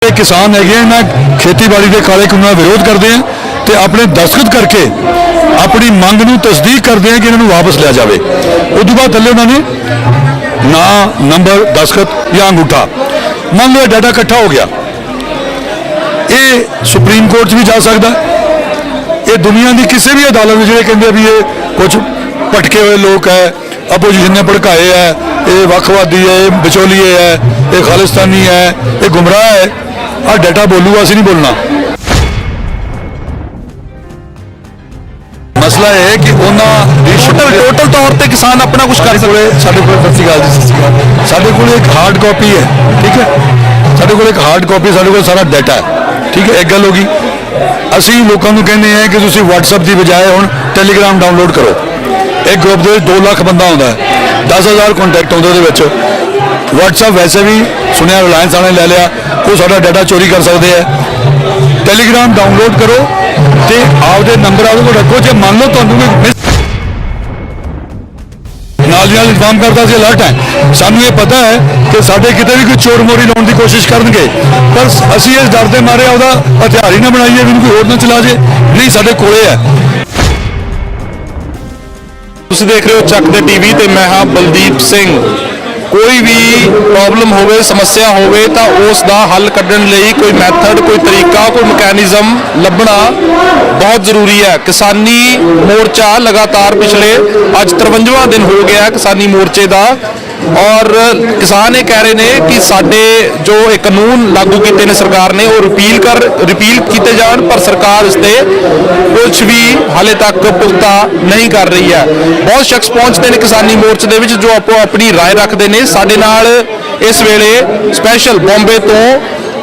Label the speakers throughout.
Speaker 1: किसान है इन्होंने खेतीबाड़ी के काले कानूनों का विरोध करते हैं तो अपने दस्तखत करके अपनी मंग नूं तस्दीक करते हैं कि इन्होंने वापस लिया जाए। उस बाद थले उन्होंने ना नंबर दस्तखत या अंगूठा मान लो डाटा इकट्ठा हो गया, ये सुप्रीम कोर्ट भी जा सकता, ये दुनिया की किसी भी अदालत में जो कहते भी ये कुछ भटके हुए लोग है, अपोजिशन ने भड़काए है, ये वखवादी है, ये विचोलिए है, ये खालिस्तानी है, ये गुमराह है, आ डाटा बोलूगा असी नहीं बोलना। मसला यह है कि टोटल तौर पर किसान अपना कुछ कर सकते हैं। साढ़े को एक हार्ड कॉपी है, ठीक है, साढ़े को एक हार्ड कॉपी, साढ़े को सारा डाटा है, ठीक है। एक गल होगी, असी लोगों को कहने हैं कि तुम व्हाट्सएप की बजाय हुण टैलीग्राम डाउनलोड करो। एक ग्रुप के 2 लाख बंदा आता है, 10,000 कॉन्टैक्ट आते हैं। व्हाट्सएप वैसे भी सुनिया रिलायंस वाले ले लिया, वो सारा डाटा चोरी कर सकते हैं। टैलीग्राम डाउनलोड करो तो आपके नंबर आपको रखो, जो मान लो तुम नाल इंतजाम करता से अलर्ट है। सानू ये पता है कि साढ़े कितने भी कोई चोर मोरी लाने की कोशिश करेंगे, पर असी इस डर के मारे ਉਹਦਾ हथियार ही ना बनाइए भी कोई होर ना चला जाए, नहीं साढ़े कोले है।
Speaker 2: तुसीं देख रहे हो ਚੱਕ ਦੇ ਟੀਵੀ ਤੇ मैं हाँ बलदीप सिंह। कोई भी प्रॉब्लम होवे, समस्या होवे तो उस दा हल कढ़न लई कोई मैथड, कोई तरीका, कोई मैकेनिज्म लभना बहुत जरूरी है। किसानी मोर्चा लगातार पिछले अज 53वां दिन हो गया किसानी मोर्चे का, और किसान ये कह रहे हैं कि साडे जो एक कानून लागू किए ने सरकार ने वो रिपील किए जान, पर सरकार इस ते कुछ भी हाले तक पुख्ता नहीं कर रही है। बहुत शख्स पहुंचते हैं किसानी मोर्चे दे विच जो आपो अपनी राय रखते हैं। साडे नाल इस वेले स्पैशल बॉम्बे तो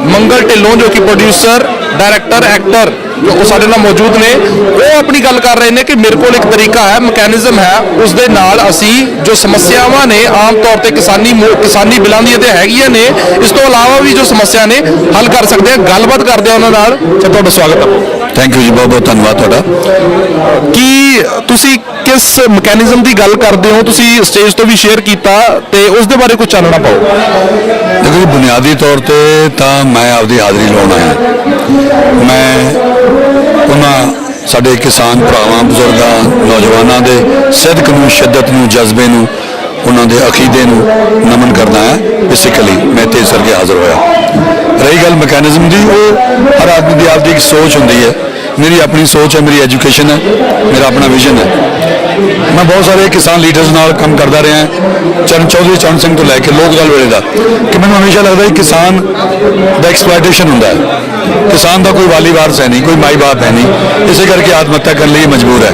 Speaker 2: मंगल ढिल्लों जो कि प्रोड्यूसर, डायरैक्टर, एक्टर जो साडे नाल मौजूद ने, वो अपनी गल कर रहे हैं कि मेरे को एक तरीका है, मैकेनिज्म है, उस दे नाल असी जो समस्यावां ने आम तौर पर किसानी बिलों दी ते हैगियां ने, इस तो अलावा भी जो समस्या ने हल कर सकते हैं। गलबात करते हैं उन्हां नाल। तुहाडा स्वागत है।
Speaker 1: थैंक यू जी, बहुत बहुत धन्यवाद तुहाडा।
Speaker 2: कि तुसी किस मैकेनिज्म की गल करते हो, तुसी स्टेज तो भी शेयर किया, तो उस दे बारे कुछ चानना पाओ।
Speaker 1: देखो जी, बुनियादी तौर पर तो मैं आपकी हाज़री लाउण आया। मैं उन्होंने साढ़े किसान भरावां, बुजुर्गों, नौजवानों के सिदक नूं, शिद्दत नूं, जज्बे नूं, उन्होंने अकीदे नूं नमन करना है। बेसिकली मैं इत्थे सर के हाज़र होया। रही गल मैकेनिज्म की, वो हर आदमी की आपकी एक सोच होंदी है। मेरी अपनी सोच है, मेरी एजुकेशन है, मेरा अपना विजन है। मैं बहुत सारे किसान लीडर्स नाल काम करता रहा है, चौधरी चरण सिंह तो लैके लोक दल वेले का, कि मैंने हमेशा लगता है किसान का एक्सप्लॉयटेशन होंदा है। किसान का कोई वाली वारस है नहीं, कोई माई बाप है नहीं, इस करके आत्महत्या करने लिए मजबूर है।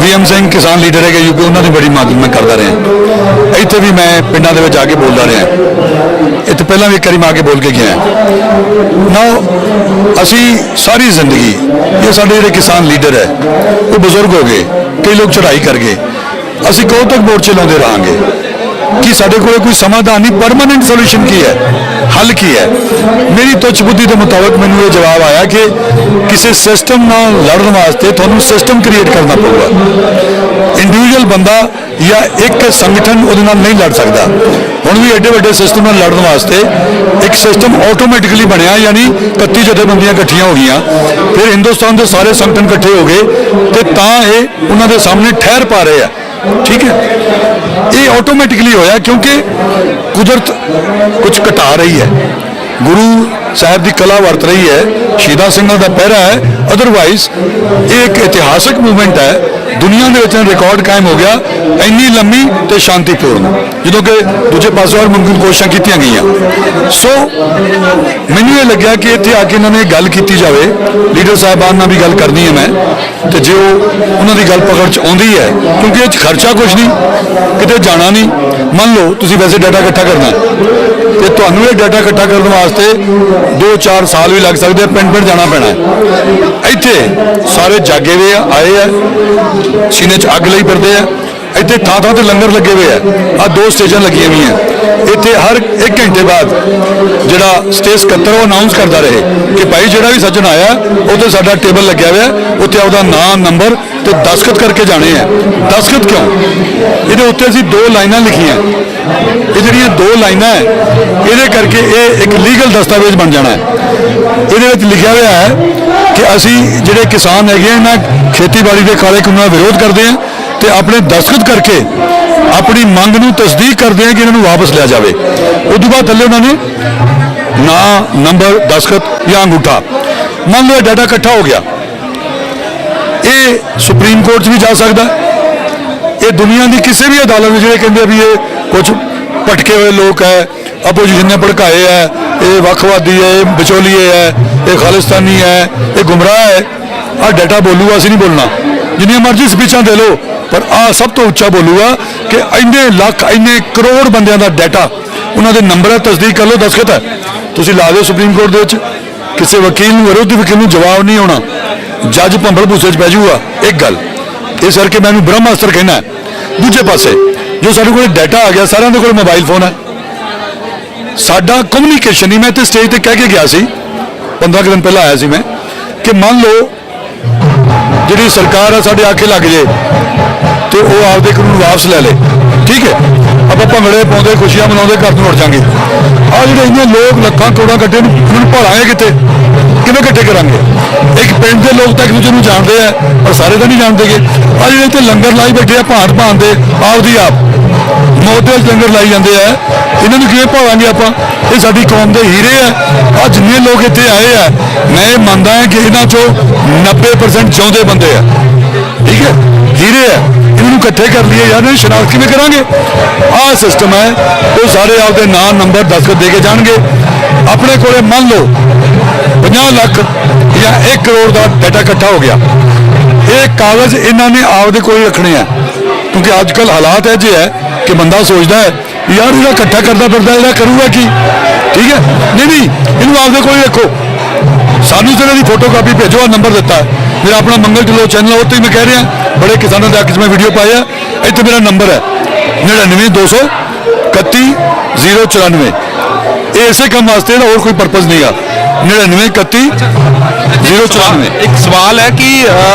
Speaker 1: VM सिंह किसान लीडर है यूपी, उन्होंने बड़ी मदद मैं करता रहा। इतने भी मैं पिंडों के आके बोलता रहा, इतने पहला भी एक बार मैं आके बोल के गया ना। असी सारी जिंदगी ये साढ़े जो किसान लीडर है वो बुजुर्ग हो गए, कई लोग चढ़ाई कर गए, असी कदों तक मोर्चे लाते रहेंगे कि साढ़े को कोई समाधान नहीं, परमानेंट सोल्यूशन की है, हल की है। मेरी तुच्छ बुद्धि के मुताबिक मैंने ये जवाब आया कि किसी सिस्टम नाल लड़न वास्ते तुहानूं सिस्टम क्रिएट करना पड़ेगा। इंडिविजुअल बंदा या एक संगठन उहदे नाल नहीं लड़ सकता। हुण भी एडे वड्डे सिस्टम नाल लड़न वास्ते एक सिस्टम ऑटोमैटिकली बनया, यानी 31 जथेबंदियां इकट्ठियां हो गई, फिर हिंदुस्तान के सारे संगठन इकट्ठे हो गए तो ये उन्होंने सामने ठहर पा रहे हैं। ठीक है, ये ऑटोमैटिकली होया क्योंकि कुदरत कुछ घटा रही है, गुरु साहब की कला वरत रही है, शहीदा सिंघां का पहरा है। अदरवाइज ये एक इतिहासक मूवमेंट है, दुनिया के रिकॉर्ड कायम हो गया इन्नी लंबी तो शांतिपूर्ण, जो कि दूजे पासों और मुमकिन कोशिशें की गई। सो मैनू ये लग्या कि इतने आके इन्होंने गल की जाए, लीडर साहबान नाल भी गल करनी है मैं, तो जो उन्होंने गल पकड़ च आउंदी है, क्योंकि ये खर्चा कुछ नहीं, किते जाना नहीं। मान लो तुसीं वैसे डाटा इकट्ठा करना तो तुहानूं ये डाटा इकट्ठा करने वास्ते 2-4 साल भी लग सकते, पिंड जाना पैना है। इत्थे सारे जागे हुए आए हैं, सीने च अग लई फिरदे हैं, इतने थां थां ते लंगर लगे हुए हैं, आ 2 स्टेजां लगी हुई हैं। इतने हर 1 घंटे बाद जोड़ा स्टेज सकत्तर वो अनाउंस करता रहे कि भाई जो भी सज्जन आया वो तो साडा टेबल लग्या हुआ, उत्ते आपदा नाम, नंबर ਤੇ ਦਸਤਖਤ ਕਰਕੇ ਜਾਣੇ ਆ। ਦਸਤਖਤ ਕਿਉਂ? ਇਹਦੇ ਉੱਤੇ ਅਸੀਂ 2 ਲਾਈਨਾਂ ਲਿਖੀਆਂ। ਇਹ ਜਿਹੜੀਆਂ 2 ਲਾਈਨਾਂ ਹੈ ਇਹਦੇ ਕਰਕੇ ਇਹ ਇੱਕ ਲੀਗਲ ਦਸਤਾਵੇਜ਼ ਬਣ ਜਾਣਾ ਹੈ। ਇਹਦੇ ਵਿੱਚ ਲਿਖਿਆ ਹੋਇਆ ਹੈ ਕਿ ਅਸੀਂ ਜਿਹੜੇ ਕਿਸਾਨ ਹੈਗੇ ਆ ਇਹਨਾਂ ਖੇਤੀਬਾੜੀ ਦੇ ਕਾਲੇ ਕਾਨੂੰਨਾਂ ਦਾ ਵਿਰੋਧ ਕਰਦੇ ਆ ਤੇ ਆਪਣੇ ਦਸਤਖਤ ਕਰਕੇ ਆਪਣੀ ਮੰਗ ਨੂੰ ਤਸਦੀਕ ਕਰਦੇ ਆ ਕਿ ਇਹਨਾਂ ਨੂੰ ਵਾਪਸ ਲਿਆ ਜਾਵੇ। ਉਸ ਤੋਂ ਬਾਅਦ ਥੱਲੇ ਉਹਨਾਂ ਨੇ ਨਾਂ, ਨੰਬਰ, ਦਸਤਖਤ ਜਾਂ ਅੰਗੂਠਾ। ਮੰਨ ਲਓ ਡਾਟਾ ਇਕੱਠਾ ਹੋ ਗਿਆ, ਇਹ ਸੁਪਰੀਮ ਕੋਰਟ 'ਚ ਵੀ ਜਾ ਸਕਦਾ। ਇਹ ਦੁਨੀਆ ਦੀ ਕਿਸੇ ਵੀ ਅਦਾਲਤ ਵਿੱਚ ਜਿਹੜੇ ਕਹਿੰਦੇ ਵੀ ਇਹ ਕੁਝ ਭਟਕੇ ਹੋਏ ਲੋਕ ਹੈ, ਆਪੋਜੀਸ਼ਨ ਨੇ ਭੜਕਾਏ ਹੈ, ਇਹ ਵੱਖਵਾਦੀ ਹੈ, ਇਹ ਵਿਚੋਲੀਏ ਹੈ, ਇਹ ਖਾਲਿਸਤਾਨੀ ਹੈ, ਇਹ ਗੁੰਮਰਾਹ ਹੈ, ਆਹ ਡਾਟਾ ਬੋਲੂਗਾ। ਅਸੀਂ ਨਹੀਂ ਬੋਲਣਾ, ਜਿੰਨੀਆਂ ਮਰਜ਼ੀ ਸਪੀਚਾਂ ਦੇ ਲਓ, ਪਰ ਆਹ ਸਭ ਤੋਂ ਉੱਚਾ ਬੋਲੂਗਾ ਕਿ ਇੰਨੇ ਲੱਖ ਇੰਨੇ ਕਰੋੜ ਬੰਦਿਆਂ ਦਾ ਡਾਟਾ, ਉਹਨਾਂ ਦੇ ਨੰਬਰ ਹੈ, ਤਸਦੀਕ ਕਰ ਲਓ, ਦਸਤਖਤ ਹੈ। ਤੁਸੀਂ ਲਾ ਦਿਓ ਸੁਪਰੀਮ ਕੋਰਟ ਦੇ ਵਿੱਚ, ਕਿਸੇ ਵਕੀਲ ਨੂੰ, ਵਿਰੋਧੀ ਵਕੀਲ ਨੂੰ ਜਵਾਬ ਨਹੀਂ ਆਉਣਾ, ਜੱਜ ਭੰਬਲ ਭੂਸੇ 'ਚ ਪੈ ਜਾਊਗਾ। ਇੱਕ ਗੱਲ ਇਸ ਕਰਕੇ ਮੈਂ ਇਹਨੂੰ ਬ੍ਰਹਮਾਸਤਰ ਕਹਿਣਾ। ਦੂਜੇ ਪਾਸੇ ਜੋ ਸਾਡੇ ਕੋਲ ਡਾਟਾ ਆ ਗਿਆ, ਸਾਰਿਆਂ ਦੇ ਕੋਲ ਮੋਬਾਈਲ ਫੋਨ ਹੈ। ਸਾਡਾ ਕਮਿਊਨੀਕੇਸ਼ਨ ਹੀ, ਮੈਂ ਇੱਥੇ ਸਟੇਜ ਤੇ ਕਹਿ ਕੇ ਗਿਆ ਸੀ 15 ਕੁ ਦਿਨ ਪਹਿਲਾਂ ਆਇਆ ਸੀ ਮੈਂ, ਕਿ ਮੰਨ ਲਓ ਜਿਹੜੀ ਸਰਕਾਰ ਆ ਸਾਡੇ ਆਖੇ ਲੱਗ ਜੇ ਤੇ ਉਹ ਆਪਦੇ ਕਾਨੂੰਨ ਵਾਪਸ ਲੈ ਲੇ, ਠੀਕ ਹੈ, ਆਪਾਂ ਭੰਗੜੇ ਪਾਉਂਦੇ, ਖੁਸ਼ੀਆਂ ਮਨਾਉਂਦੇ, ਘਰ ਨੂੰ ਉੜ ਜਾਾਂਗੇ। ਆਹ ਜਿਹੜੇ ਇੰਨੇ ਲੋਕ ਲੱਖਾਂ ਕਰੋੜਾਂ ਇਕੱਠੇ ਨੂੰ ਉਹਨੂੰ ਭਾਲਾਂਗੇ ਕਿੱਥੇ, ਕਿਵੇਂ ਇਕੱਠੇ ਕਰਾਂਗੇ? ਇੱਕ ਪਿੰਡ ਦੇ ਲੋਕ ਤਾਂ ਇੱਕ ਦੂਜੇ ਨੂੰ ਜਾਣਦੇ ਆ, ਪਰ ਸਾਰੇ ਤਾਂ ਨਹੀਂ ਜਾਣਦੇਗੇ। ਆਹ ਜਿਹੜੇ ਇੱਥੇ ਲੰਗਰ ਲਾਈ ਬੈਠੇ ਆ, ਭਾਂਤ ਭਾਂਤ ਦੇ ਆਪਦੀ ਆਪ ਮੌਤ ਦੇ ਲੰਗਰ ਲਾਈ ਜਾਂਦੇ ਆ, ਇਹਨਾਂ ਨੂੰ ਕਿਵੇਂ ਭਾਵਾਂਗੇ ਆਪਾਂ? ਇਹ ਸਾਡੀ ਕੌਮ ਦੇ ਹੀਰੇ ਆ। ਆਹ ਜਿੰਨੇ ਲੋਕ ਇੱਥੇ ਆਏ ਆ, ਮੈਂ ਇਹ ਮੰਨਦਾ ਹਾਂ ਕਿ ਇਹਨਾਂ 'ਚੋਂ 90% ਜਿਉਂਦੇ ਬੰਦੇ ਆ, ਠੀਕ ਹੈ, ਹੀਰੇ ਆ। ਇਹਨਾਂ ਨੂੰ ਇਕੱਠੇ ਕਰ ਲਈਏ ਯਾਰ, ਇਹਨਾਂ ਦੀ ਸ਼ਨਾਖਤ ਕਿਵੇਂ ਕਰਾਂਗੇ? ਆਹ ਸਿਸਟਮ ਹੈ। ਉਹ ਸਾਰੇ ਆਪਦੇ ਨਾਂ, ਨੰਬਰ, ਦਸਤਖਤ ਦੇ ਕੇ ਜਾਣਗੇ। ਆਪਣੇ ਕੋਲੇ ਮੰਨ ਲਓ 50 ਲੱਖ ਜਾਂ 1 ਕਰੋੜ ਦਾ ਡਾਟਾ ਇਕੱਠਾ ਹੋ ਗਿਆ, ਇਹ ਕਾਗਜ਼ ਇਹਨਾਂ ਨੇ ਆਪਦੇ ਕੋਲ ਰੱਖਣੇ ਆ, ਕਿਉਂਕਿ ਅੱਜ ਕੱਲ੍ਹ ਹਾਲਾਤ ਇਹ ਜਿਹੇ ਹੈ ਕਿ ਬੰਦਾ ਸੋਚਦਾ ਹੈ ਯਾਰ ਇਹਦਾ ਇਕੱਠਾ ਕਰਦਾ ਫਿਰਦਾ, ਇਹਦਾ ਕਰੂਗਾ ਕੀ? ਠੀਕ ਹੈ, ਨਹੀਂ, ਇਹਨੂੰ ਆਪਦੇ ਕੋਲ ਰੱਖੋ। ਸਾਨੂੰ ਸਿਰ ਇਹਦੀ ਫੋਟੋਕਾਪੀ ਭੇਜੋ, ਆ ਨੰਬਰ ਦਿੱਤਾ ਮੇਰਾ ਆਪਣਾ ਮੰਗਲ ਢਿੱਲੋਂ ਚੈਨਲ, ਉਹ ਤੇ ਮੈਂ ਕਹਿ ਰਿਹਾ ਬੜੇ ਕਿਸਾਨਾਂ ਦੇ ਹੱਕ 'ਚ ਮੈਂ ਵੀਡੀਓ ਪਾਇਆ। ਇੱਥੇ ਮੇਰਾ ਨੰਬਰ ਹੈ 99 231 094। ਇਹ ਇਸੇ ਕੰਮ ਵਾਸਤੇ, ਇਹਦਾ ਹੋਰ ਕੋਈ ਪਰਪਸ ਨਹੀਂਗਾ। 99 31 094।
Speaker 2: ਇੱਕ ਸਵਾਲ ਹੈ ਕਿ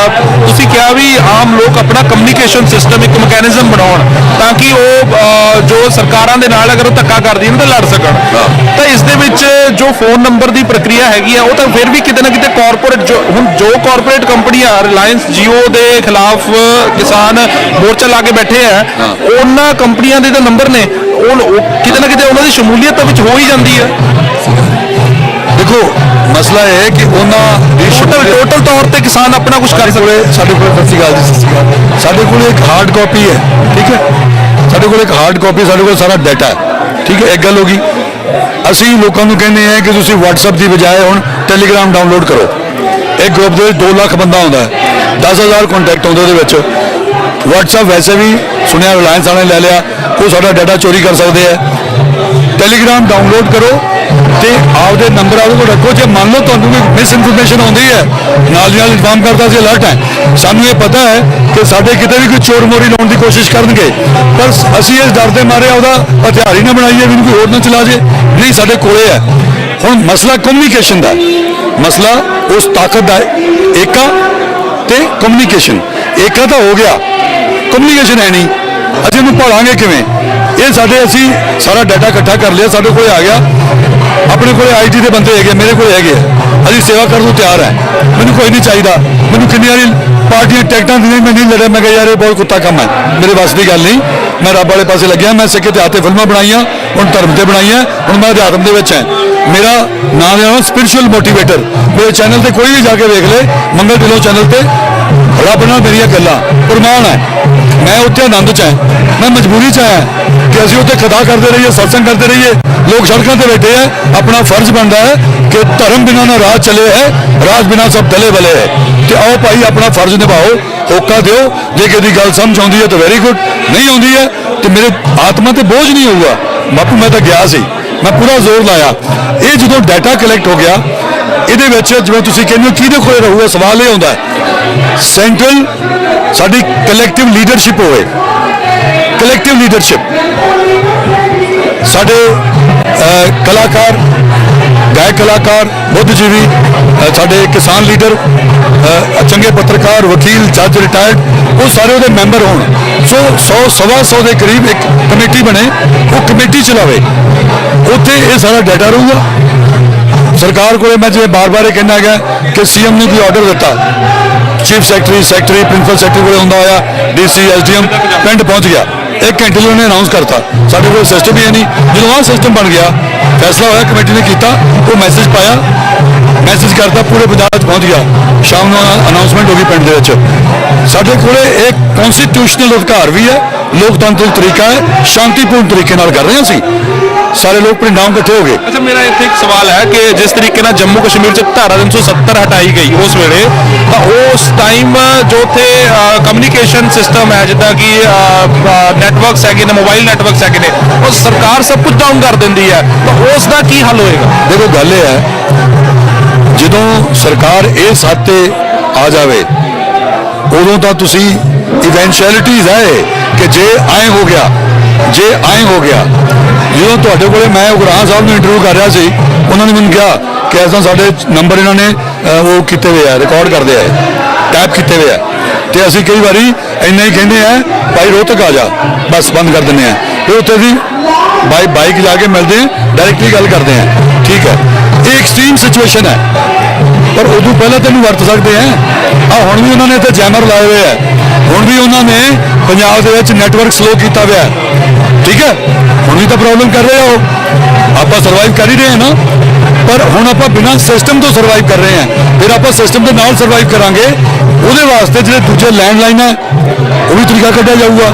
Speaker 2: ਤੁਸੀਂ ਕਿਹਾ ਵੀ ਆਮ ਲੋਕ ਆਪਣਾ ਕਮਿਊਨੀਕੇਸ਼ਨ ਸਿਸਟਮ ਇੱਕ ਮੈਕੈਨਿਜ਼ਮ ਬਣਾਉਣ ਤਾਂ ਕਿ ਉਹ ਜੋ ਸਰਕਾਰਾਂ ਦੇ ਨਾਲ ਅਗਰ ਉਹ ਧੱਕਾ ਕਰਦੀਆਂ ਤਾਂ ਲੜ ਸਕਣ। ਤਾਂ ਇਸ ਦੇ ਵਿੱਚ ਜੋ ਫੋਨ ਨੰਬਰ ਦੀ ਪ੍ਰਕਿਰਿਆ ਹੈਗੀ ਆ, ਉਹ ਤਾਂ ਫਿਰ ਵੀ ਕਿਤੇ ਨਾ ਕਿਤੇ ਕਾਰਪੋਰੇਟ, ਹੁਣ ਜੋ ਕਾਰਪੋਰੇਟ ਕੰਪਨੀਆਂ ਰਿਲਾਇੰਸ ਜੀਓ ਦੇ ਖਿਲਾਫ ਕਿਸਾਨ ਮੋਰਚਾ ਲਾ ਕੇ ਬੈਠੇ ਆ, ਉਹਨਾਂ ਕੰਪਨੀਆਂ ਦੇ ਤਾਂ ਨੰਬਰ ਨੇ, ਉਹ ਕਿਤੇ ਨਾ ਕਿਤੇ ਉਹਨਾਂ ਦੀ ਸ਼ਮੂਲੀਅਤ ਤਾਂ ਵਿੱਚ ਹੋ ਹੀ ਜਾਂਦੀ ਹੈ।
Speaker 1: ਦੇਖੋ ਮਸਲਾ ਇਹ ਹੈ ਕਿ ਉਹਨਾਂ ਦੀ
Speaker 2: ਟੋਟਲ ਤੌਰ ਤੇ ਕਿਸਾਨ ਆਪਣਾ ਕੁਝ ਕਰ ਸਕਦੇ।
Speaker 1: ਸਾਡੇ ਕੋਲ ਸਤਿ ਸ਼੍ਰੀ ਅਕਾਲ ਜੀ, ਸਤਿ ਸ਼੍ਰੀ ਅਕਾਲ। ਸਾਡੇ ਕੋਲ ਇੱਕ ਹਾਰਡ ਕਾਪੀ ਹੈ, ਠੀਕ ਹੈ, ਸਾਡੇ ਕੋਲ ਇੱਕ ਹਾਰਡ ਕਾਪੀ, ਸਾਡੇ ਕੋਲ ਸਾਰਾ ਡਾਟਾ ਹੈ, ਠੀਕ ਹੈ। ਇੱਕ ਗੱਲ ਹੋ ਗਈ, ਅਸੀਂ ਲੋਕਾਂ ਨੂੰ ਕਹਿੰਦੇ ਆ ਕਿ ਤੁਸੀਂ WhatsApp ਦੀ ਬਜਾਏ ਹੁਣ ਟੈਲੀਗ੍ਰਾਮ ਡਾਊਨਲੋਡ ਕਰੋ। ਇੱਕ ਗਰੁੱਪ ਦੇ ਵਿੱਚ 2 ਲੱਖ ਬੰਦਾ ਆਉਂਦਾ ਹੈ, 10,000 ਕੰਟੈਕਟ ਆਉਂਦੇ ਉਹਦੇ ਵਿੱਚ। WhatsApp ਵੈਸੇ ਵੀ ਸੁਣਿਆ ਰਿਲਾਇੰਸ ਵਾਲਿਆਂ ਨੇ ਲੈ ਲਿਆ, ਉਹ ਸਾਡਾ ਡਾਟਾ ਚੋਰੀ ਕਰ ਸਕਦੇ ਆ। ਟੈਲੀਗ੍ਰਾਮ ਡਾਊਨਲੋਡ ਕਰੋ ਤੇ ਆਪਦੇ ਨੰਬਰ ਆਪਦੇ ਕੋਲ ਰੱਖੋ। ਜੇ ਮੰਨ ਲਓ ਤੁਹਾਨੂੰ ਕੋਈ ਮਿਸ ਇਨਫੋਰਮੇਸ਼ਨ ਆਉਂਦੀ ਹੈ, ਨਾਲ ਦੀ ਨਾਲ ਇਨਫਾਰਮ ਕਰਦਾ ਸੀ, ਅਲਰਟ ਹੈ। ਸਾਨੂੰ ਇਹ ਪਤਾ ਹੈ ਕਿ ਸਾਡੇ ਕਿਤੇ ਵੀ ਕੋਈ ਚੋਰ ਮੋਰੀ ਲਾਉਣ ਦੀ ਕੋਸ਼ਿਸ਼ ਕਰਨਗੇ, ਪਰ ਅਸੀਂ ਇਸ ਡਰ ਦੇ ਮਾਰੇ ਉਹਦਾ ਹਥਿਆਰ ਹੀ ਨਾ ਬਣਾਈਏ ਵੀ ਕੋਈ ਹੋਰ ਨਾ ਚਲਾ ਜੇ। ਨਹੀਂ, ਸਾਡੇ ਕੋਲੇ ਹੈ। ਹੁਣ ਮਸਲਾ ਕਮਿਊਨੀਕੇਸ਼ਨ ਦਾ, ਮਸਲਾ ਉਸ ਤਾਕਤ ਦਾ ਏਕਾ ਤੇ ਕਮਿਊਨੀਕੇਸ਼ਨ। ਏਕਾ ਤਾਂ ਹੋ ਗਿਆ, ਕਮਿਊਨੀਕੇਸ਼ਨ ਹੈ ਨਹੀਂ, ਅਸੀਂ ਉਹਨੂੰ ਭਾਲਾਂਗੇ ਕਿਵੇਂ? ਇਹ ਸਾਡੇ, ਅਸੀਂ ਸਾਰਾ ਡਾਟਾ ਇਕੱਠਾ ਕਰ ਲਿਆ, ਸਾਡੇ ਕੋਲ ਆ ਗਿਆ। ਆਪਣੇ ਕੋਲ IT ਦੇ ਬੰਦੇ ਹੈਗੇ, ਮੇਰੇ ਕੋਲ ਹੈਗੇ, ਅਸੀਂ ਸੇਵਾ ਕਰਨ ਨੂੰ ਤਿਆਰ ਹੈ। ਮੈਨੂੰ ਕੋਈ ਨਹੀਂ ਚਾਹੀਦਾ। ਮੈਨੂੰ ਕਿੰਨੀ ਵਾਰੀ ਪਾਰਟੀਆਂ ਟਿਕਟਾਂ ਦੀਆਂ, ਮੈਂ ਨਹੀਂ ਲੜਿਆ। ਮੈਂ ਕਿਹਾ ਯਾਰ ਇਹ ਬਹੁਤ ਕੁੱਤਾ ਕੰਮ ਹੈ, ਮੇਰੇ ਵੱਸ ਦੀ ਗੱਲ ਨਹੀਂ। ਮੈਂ ਰੱਬ ਵਾਲੇ ਪਾਸੇ ਲੱਗਿਆ। ਮੈਂ ਸਿੱਖ ਇਤਿਹਾਸ ਤੇ ਫਿਲਮਾਂ ਬਣਾਈਆਂ, ਹੁਣ ਧਰਮ ਤੇ ਬਣਾਈਆਂ, ਹੁਣ ਮੈਂ ਅਧਿਆਤਮ ਦੇ ਵਿੱਚ ਹਾਂ। ਮੇਰਾ ਨਾਮ ਹੈ ਸਪਿਰਿਚੁਅਲ ਮੋਟੀਵੇਟਰ। ਮੇਰੇ ਚੈਨਲ ਤੇ ਕੋਈ ਵੀ ਜਾ ਕੇ ਵੇਖ ਲੈ, ਮੰਗਲ ਢਿੱਲੋਂ ਚੈਨਲ ਤੇ ਰੱਬ ਨਾਲ ਮੇਰੀਆਂ ਗੱਲਾਂ ਪ੍ਰਮਾਣ ਹੈ। ਮੈਂ ਉੱਥੇ ਆਨੰਦ 'ਚ ਹਾਂ, ਮੈਂ ਮਜਬੂਰੀ 'ਚ ਆਇਆ ਕਿ ਅਸੀਂ ਉੱਥੇ ਖੁਦਾ ਕਰਦੇ ਰਹੀਏ, ਸਤਸੰਗ ਕਰਦੇ ਰਹੀਏ। ਲੋਕ ਸੜਕਾਂ ਤੇ ਬੈਠੇ ਆ, ਆਪਣਾ ਫਰਜ਼ ਬਣਦਾ ਹੈ ਕਿ ਧਰਮ ਬਿਨਾਂ ਨਾ ਰਾਜ ਚਲੇ ਹੈ, ਰਾਜ ਬਿਨਾਂ ਸਭ ਦਲੇ ਬਲੇ ਹੈ। ਤੇ ਆਓ ਭਾਈ ਆਪਣਾ ਫਰਜ਼ ਨਿਭਾਓ, ਹੋਕਾ ਦਿਓ। ਜੇ ਕਿਸੇ ਦੀ ਗੱਲ ਸਮਝ ਆਉਂਦੀ ਹੈ ਤਾਂ ਵੈਰੀ ਗੁੱਡ, ਨਹੀਂ ਆਉਂਦੀ ਹੈ ਤੇ ਮੇਰੇ ਆਤਮਾ ਤੇ ਬੋਝ ਨਹੀਂ ਹੋਊਗਾ। ਬਾਪੂ ਮੈਂ ਤਾਂ ਗਿਆ ਸੀ, ਮੈਂ ਪੂਰਾ ਜ਼ੋਰ ਲਾਇਆ। ਇਹ ਜਦੋਂ ਡਾਟਾ ਕਲੈਕਟ ਹੋ ਗਿਆ, ਇਹਦੇ ਵਿੱਚ ਜਿਵੇਂ ਤੁਸੀਂ ਕਹਿੰਦੇ ਹੋ ਕਿਹਦੇ ਕੋਲ ਰਹੂਗਾ, ਸਵਾਲ ਇਹ ਆਉਂਦਾ ਸੈਂਟਰਲ ਸਾਡੀ ਕਲੈਕਟਿਵ ਲੀਡਰਸ਼ਿਪ ਹੋਵੇ। ਕਲੈਕਟਿਵ ਲੀਡਰਸ਼ਿਪ ਸਾਡੇ ਕਲਾਕਾਰ, ਗਾਇਕ ਗਾਇਕ ਕਲਾਕਾਰ ਬੁੱਧਜੀਵੀ ਸਾਡੇ ਕਿਸਾਨ ਲੀਡਰ ਚੰਗੇ ਪੱਤਰਕਾਰ ਵਕੀਲ ਜੱਜ ਰਿਟਾਇਰਡ ਉਹ ਸਾਰੇ ਉਹਦੇ ਮੈਂਬਰ ਹੋਣ। ਸੋ 100-125 ਦੇ ਕਰੀਬ ਇੱਕ ਕਮੇਟੀ ਬਣੇ, ਉਹ ਕਮੇਟੀ ਚਲਾਵੇ, ਉੱਥੇ ਇਹ ਸਾਰਾ ਡਾਟਾ ਰਹੂਗਾ। ਸਰਕਾਰ ਕੋਲੇ ਮੈਂ ਜਿਵੇਂ ਬਾਰ-ਬਾਰ ਇਹ ਕਹਿਣਾ ਹੈਗਾ ਕਿ ਸੀਐਮ ਨੇ ਕੋਈ ਆਰਡਰ ਦਿੱਤਾ, ਚੀਫ ਸੈਕਟਰੀ ਪ੍ਰਿੰਸੀਪਲ ਸੈਕਟਰੀ ਕੋਲੇ ਹੁੰਦਾ ਹੋਇਆ ਡੀਸੀ ਐਸਡੀਐਮ ਪਿੰਡ ਪਹੁੰਚ ਗਿਆ, 1 ਘੰਟੇ 'ਚ ਉਹਨੇ ਅਨਾਉਂਸ ਕਰਤਾ। ਸਾਡੇ ਕੋਲ ਸਿਸਟਮ ਹੀ ਹੈ ਨਹੀਂ। ਜਦੋਂ ਆਹ ਸਿਸਟਮ ਬਣ ਗਿਆ, ਫੈਸਲਾ ਹੋਇਆ, ਕਮੇਟੀ ਨੇ ਕੀਤਾ, ਉਹ ਮੈਸੇਜ ਪਾਇਆ, ਮੈਸੇਜ ਕਰਤਾ, ਪੂਰੇ ਪੰਜਾਬ 'ਚ ਪਹੁੰਚ ਗਿਆ, ਸ਼ਾਮ ਨੂੰ ਅਨਾਉਂਸਮੈਂਟ ਹੋ ਗਈ ਪਿੰਡ ਦੇ ਵਿੱਚ। ਸਾਡੇ ਕੋਲੇ ਇੱਕ ਕਨਸਟੀਟਿਊਸ਼ਨਲ ਅਧਿਕਾਰ ਵੀ ਹੈ, ਲੋਕਤੰਤਰਿਕ ਤਰੀਕਾ ਹੈ, ਸ਼ਾਂਤੀਪੂਰਨ ਤਰੀਕੇ ਨਾਲ ਕਰ ਰਹੇ ਹਾਂ ਅਸੀਂ। ਸਾਰੇ ਲੋਕ ਪਿੰਡਾਂ ਇਕੱਠੇ ਹੋ ਗਏ।
Speaker 2: ਅੱਛਾ, ਮੇਰਾ ਇੱਥੇ ਇੱਕ ਸਵਾਲ ਹੈ ਕਿ ਜਿਸ ਤਰੀਕੇ ਨਾਲ ਜੰਮੂ ਕਸ਼ਮੀਰ 'ਚ ਧਾਰਾ 370 ਹਟਾਈ ਗਈ ਉਸ ਵੇਲੇ, ਤਾਂ ਉਸ ਟਾਈਮ ਜੋ ਉੱਥੇ ਕਮਿਊਨੀਕੇਸ਼ਨ ਸਿਸਟਮ ਹੈ, ਜਿੱਦਾਂ ਕਿ ਨੈਟਵਰਕਸ ਹੈਗੇ ਨੇ, ਮੋਬਾਈਲ ਨੈਟਵਰਕਸ ਹੈਗੇ ਨੇ, ਉਹ ਸਰਕਾਰ ਸਭ ਕੁਝ ਡਾਊਨ ਕਰ ਦਿੰਦੀ ਹੈ, ਤਾਂ ਉਸ ਦਾ ਕੀ ਹੱਲ ਹੋਏਗਾ?
Speaker 1: ਦੇਖੋ ਗੱਲ ਇਹ ਹੈ, ਜਦੋਂ ਸਰਕਾਰ ਇਸ ਹੱਦ ਤੇ ਆ ਜਾਵੇ ਉਦੋਂ ਤਾਂ ਤੁਸੀਂ ਇਵੈਂਚੁਅਲਿਟੀਜ਼ ਹੈ ਕਿ ਜੇ ਐਂ ਹੋ ਗਿਆ, ਜੇ ਐਂ ਹੋ ਗਿਆ। ਜਦੋਂ ਤੁਹਾਡੇ ਕੋਲੇ ਮੈਂ ਉਗਰਾਹਾਂ ਸਾਹਿਬ ਨੂੰ ਇੰਟਰਵਿਊ ਕਰ ਰਿਹਾ ਸੀ, ਉਹਨਾਂ ਨੇ ਮੈਨੂੰ ਕਿਹਾ ਕਿ ਐਸਾ ਸਾਡੇ ਨੰਬਰ ਇਹਨਾਂ ਨੇ ਉਹ ਕੀਤੇ ਹੋਏ ਆ, ਰਿਕਾਰਡ ਕਰਦੇ ਆ, ਟੈਪ ਕੀਤੇ ਹੋਏ ਆ, ਤੇ ਅਸੀਂ ਕਈ ਵਾਰੀ ਇੰਨਾ ਹੀ ਕਹਿੰਦੇ ਆ ਭਾਈ ਰੋਹਤਕ ਆ ਜਾ, ਬਸ ਬੰਦ ਕਰ ਦਿੰਦੇ ਆ, ਫਿਰ ਉੱਥੇ ਵੀ ਬਾਈਕ ਜਾ ਕੇ ਮਿਲਦੇ ਆ, ਡਾਇਰੈਕਟਲੀ ਗੱਲ ਕਰਦੇ ਆ, ਠੀਕ ਹੈ। ਇਹ ਐਕਸਟ੍ਰੀਮ ਸਿਚੁਏਸ਼ਨ ਹੈ, ਪਰ ਉਦੋਂ ਪਹਿਲਾਂ ਤੈਨੂੰ ਵਰਤ ਸਕਦੇ ਆ। ਹੁਣ ਵੀ ਉਹਨਾਂ ਨੇ ਇੱਥੇ ਜੈਮਰ ਲਾਏ ਹੋਏ ਆ, ਹੁਣ ਵੀ ਉਹਨਾਂ ਨੇ ਪੰਜਾਬ ਦੇ ਵਿੱਚ ਨੈਟਵਰਕ ਸਲੋ ਕੀਤਾ ਹੋਇਆ, ਠੀਕ ਹੈ। ਹੁਣ ਵੀ ਤਾਂ ਪ੍ਰੋਬਲਮ ਕਰ ਰਹੇ ਹੋ, ਆਪਾਂ ਸਰਵਾਈਵ ਕਰ ਹੀ ਰਹੇ ਹਾਂ ਨਾ, ਪਰ ਹੁਣ ਆਪਾਂ ਬਿਨਾਂ ਸਿਸਟਮ ਤੋਂ ਸਰਵਾਈਵ ਕਰ ਰਹੇ ਹਾਂ, ਫਿਰ ਆਪਾਂ ਸਿਸਟਮ ਦੇ ਨਾਲ ਸਰਵਾਈਵ ਕਰਾਂਗੇ। ਉਹਦੇ ਵਾਸਤੇ ਜਿਹੜੇ ਦੂਜੇ ਲੈਂਡਲਾਈਨ ਹੈ ਉਹ ਵੀ ਤਰੀਕਾ ਕੱਢਿਆ ਜਾਊਗਾ।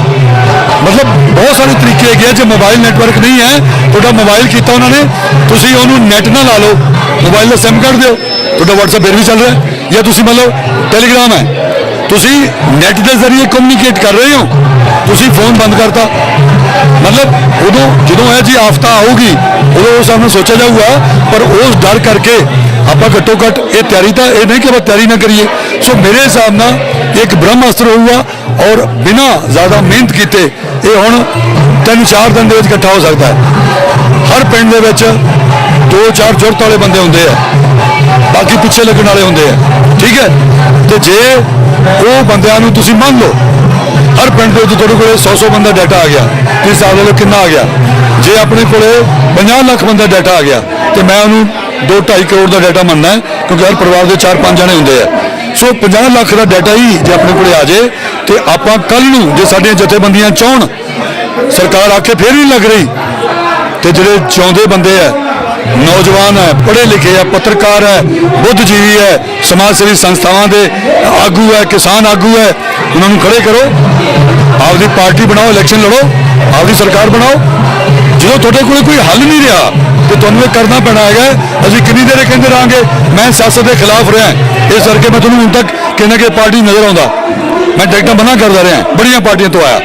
Speaker 1: ਮਤਲਬ ਬਹੁਤ ਸਾਰੇ ਤਰੀਕੇ ਹੈਗੇ ਆ। ਜੇ ਮੋਬਾਈਲ ਨੈਟਵਰਕ ਨਹੀਂ ਹੈ, ਤੁਹਾਡਾ ਮੋਬਾਈਲ ਕੀਤਾ ਉਹਨਾਂ ਨੇ, ਤੁਸੀਂ ਉਹਨੂੰ ਨੈਟ ਨਾਲ ਲਾ ਲਓ, ਮੋਬਾਈਲ ਦਾ ਸਿਮ ਕੱਢ ਦਿਓ, ਤੁਹਾਡਾ WhatsApp ਫਿਰ ਵੀ ਚੱਲ ਰਿਹਾ, ਜਾਂ ਤੁਸੀਂ ਮਤਲਬ ਟੈਲੀਗ੍ਰਾਮ ਹੈ, ਤੁਸੀਂ ਨੈਟ ਦੇ ਜ਼ਰੀਏ ਕਮਿਊਨੀਕੇਟ ਕਰ ਰਹੇ ਹੋ, ਤੁਸੀਂ ਫੋਨ ਬੰਦ ਕਰਤਾ। ਮਤਲਬ ਉਦੋਂ ਜਦੋਂ ਇਹ ਜੀ ਆਫਤਾ ਆਊਗੀ ਉਦੋਂ ਉਸ ਸਾਹਮਣੇ ਸੋਚਿਆ ਜਾਊਗਾ, ਪਰ ਉਸ ਡਰ ਕਰਕੇ ਆਪਾਂ ਘੱਟੋ ਘੱਟ ਇਹ ਤਿਆਰੀ ਤਾਂ ਇਹ ਨਹੀਂ ਕਿ ਆਪਾਂ ਤਿਆਰੀ ਨਾ ਕਰੀਏ। ਸੋ ਮੇਰੇ ਹਿਸਾਬ ਨਾਲ ਇੱਕ ਬ੍ਰਹਮ ਅਸਤਰ ਹੋਊਗਾ, ਔਰ ਬਿਨਾਂ ਜ਼ਿਆਦਾ ਮਿਹਨਤ ਕੀਤੇ ਇਹ ਹੁਣ 3-4 ਦਿਨ ਦੇ ਵਿੱਚ ਇਕੱਠਾ ਹੋ ਸਕਦਾ ਹੈ। ਹਰ ਪਿੰਡ ਦੇ ਵਿੱਚ 2-4 ਜ਼ਰੂਰਤ ਵਾਲੇ ਬੰਦੇ ਹੁੰਦੇ ਆ, ਬਾਕੀ ਪਿੱਛੇ ਲੱਗਣ ਵਾਲੇ ਹੁੰਦੇ ਆ, ਠੀਕ ਹੈ। ਤੇ ਜੇ ਉਹ ਬੰਦਿਆਂ ਨੂੰ ਤੁਸੀਂ ਮੰਨ ਲਓ, ਹਰ ਪਿੰਡ ਦੇ ਵਿੱਚ ਤੁਹਾਡੇ ਕੋਲੇ 100 ਬੰਦਾ ਡਾਟਾ ਆ ਗਿਆ, ਤੁਸੀਂ ਹਿਸਾਬ ਲਾ ਲਓ ਕਿੰਨਾ ਆ ਗਿਆ। ਜੇ ਆਪਣੇ ਕੋਲੇ 50 ਲੱਖ ਬੰਦਾ ਡਾਟਾ ਆ ਗਿਆ, ਤੇ ਮੈਂ ਉਹਨੂੰ 2-2.5 ਕਰੋੜ ਦਾ ਡਾਟਾ ਮੰਨਣਾ ਹੈ, ਕਿਉਂਕਿ ਹਰ ਪਰਿਵਾਰ ਦੇ 4-5 ਜਣੇ ਹੁੰਦੇ ਆ। ਸੋ 50 ਲੱਖ ਦਾ ਡਾਟਾ ਹੀ ਜੇ ਆਪਣੇ ਕੋਲੇ ਆ ਜੇ, ਤੇ ਆਪਾਂ ਕੱਲ ਨੂੰ ਜੇ ਸਾਡੀਆਂ ਜਥੇਬੰਦੀਆਂ ਚਾਹਣ, ਸਰਕਾਰ ਆਖੇ ਫੇਰ ਨਹੀਂ ਲੱਗ ਰਹੀ, ਤੇ ਜਿਹੜੇ ਚਾਹੁੰਦੇ ਬੰਦੇ ਆ, ਨੌਜਵਾਨ ਹੈ, ਪੜ੍ਹੇ ਲਿਖੇ ਹੈ, ਪੱਤਰਕਾਰ ਹੈ, ਬੁੱਧਜੀਵੀ ਹੈ, ਸਮਾਜ ਸੇਵੀ ਸੰਸਥਾਵਾਂ ਦੇ ਆਗੂ ਹੈ, ਕਿਸਾਨ ਆਗੂ ਹੈ, ਉਹਨਾਂ ਨੂੰ ਖੜੇ ਕਰੋ, ਆਪਦੀ ਪਾਰਟੀ ਬਣਾਓ, ਇਲੈਕਸ਼ਨ ਲੜੋ, ਆਪਦੀ ਸਰਕਾਰ ਬਣਾਓ। ਜਦੋਂ ਤੁਹਾਡੇ ਕੋਲ ਕੋਈ ਹੱਲ ਨਹੀਂ ਰਿਹਾ ਤੇ ਤੁਹਾਨੂੰ ਇਹ ਕਰਨਾ ਪੈਣਾ ਹੈਗਾ। ਅਸੀਂ ਕਿੰਨੀ ਦੇਰ ਕਹਿੰਦੇ ਰਹਾਂਗੇ ਮੈਂ ਸਿਆਸਤ ਦੇ ਖਿਲਾਫ ਰਿਹਾ, ਇਸ ਕਰਕੇ ਮੈਂ ਤੁਹਾਨੂੰ ਹੁਣ ਤੱਕ ਕਿੰਨਾ ਕਿ ਪਾਰਟੀ ਨਜ਼ਰ ਆਉਂਦਾ, ਮੈਂ ਟਿਕਟਾਂ ਮਨਾ ਕਰਦਾ ਰਿਹਾ, ਬੜੀਆਂ ਪਾਰਟੀਆਂ ਤੋਂ ਆਇਆ।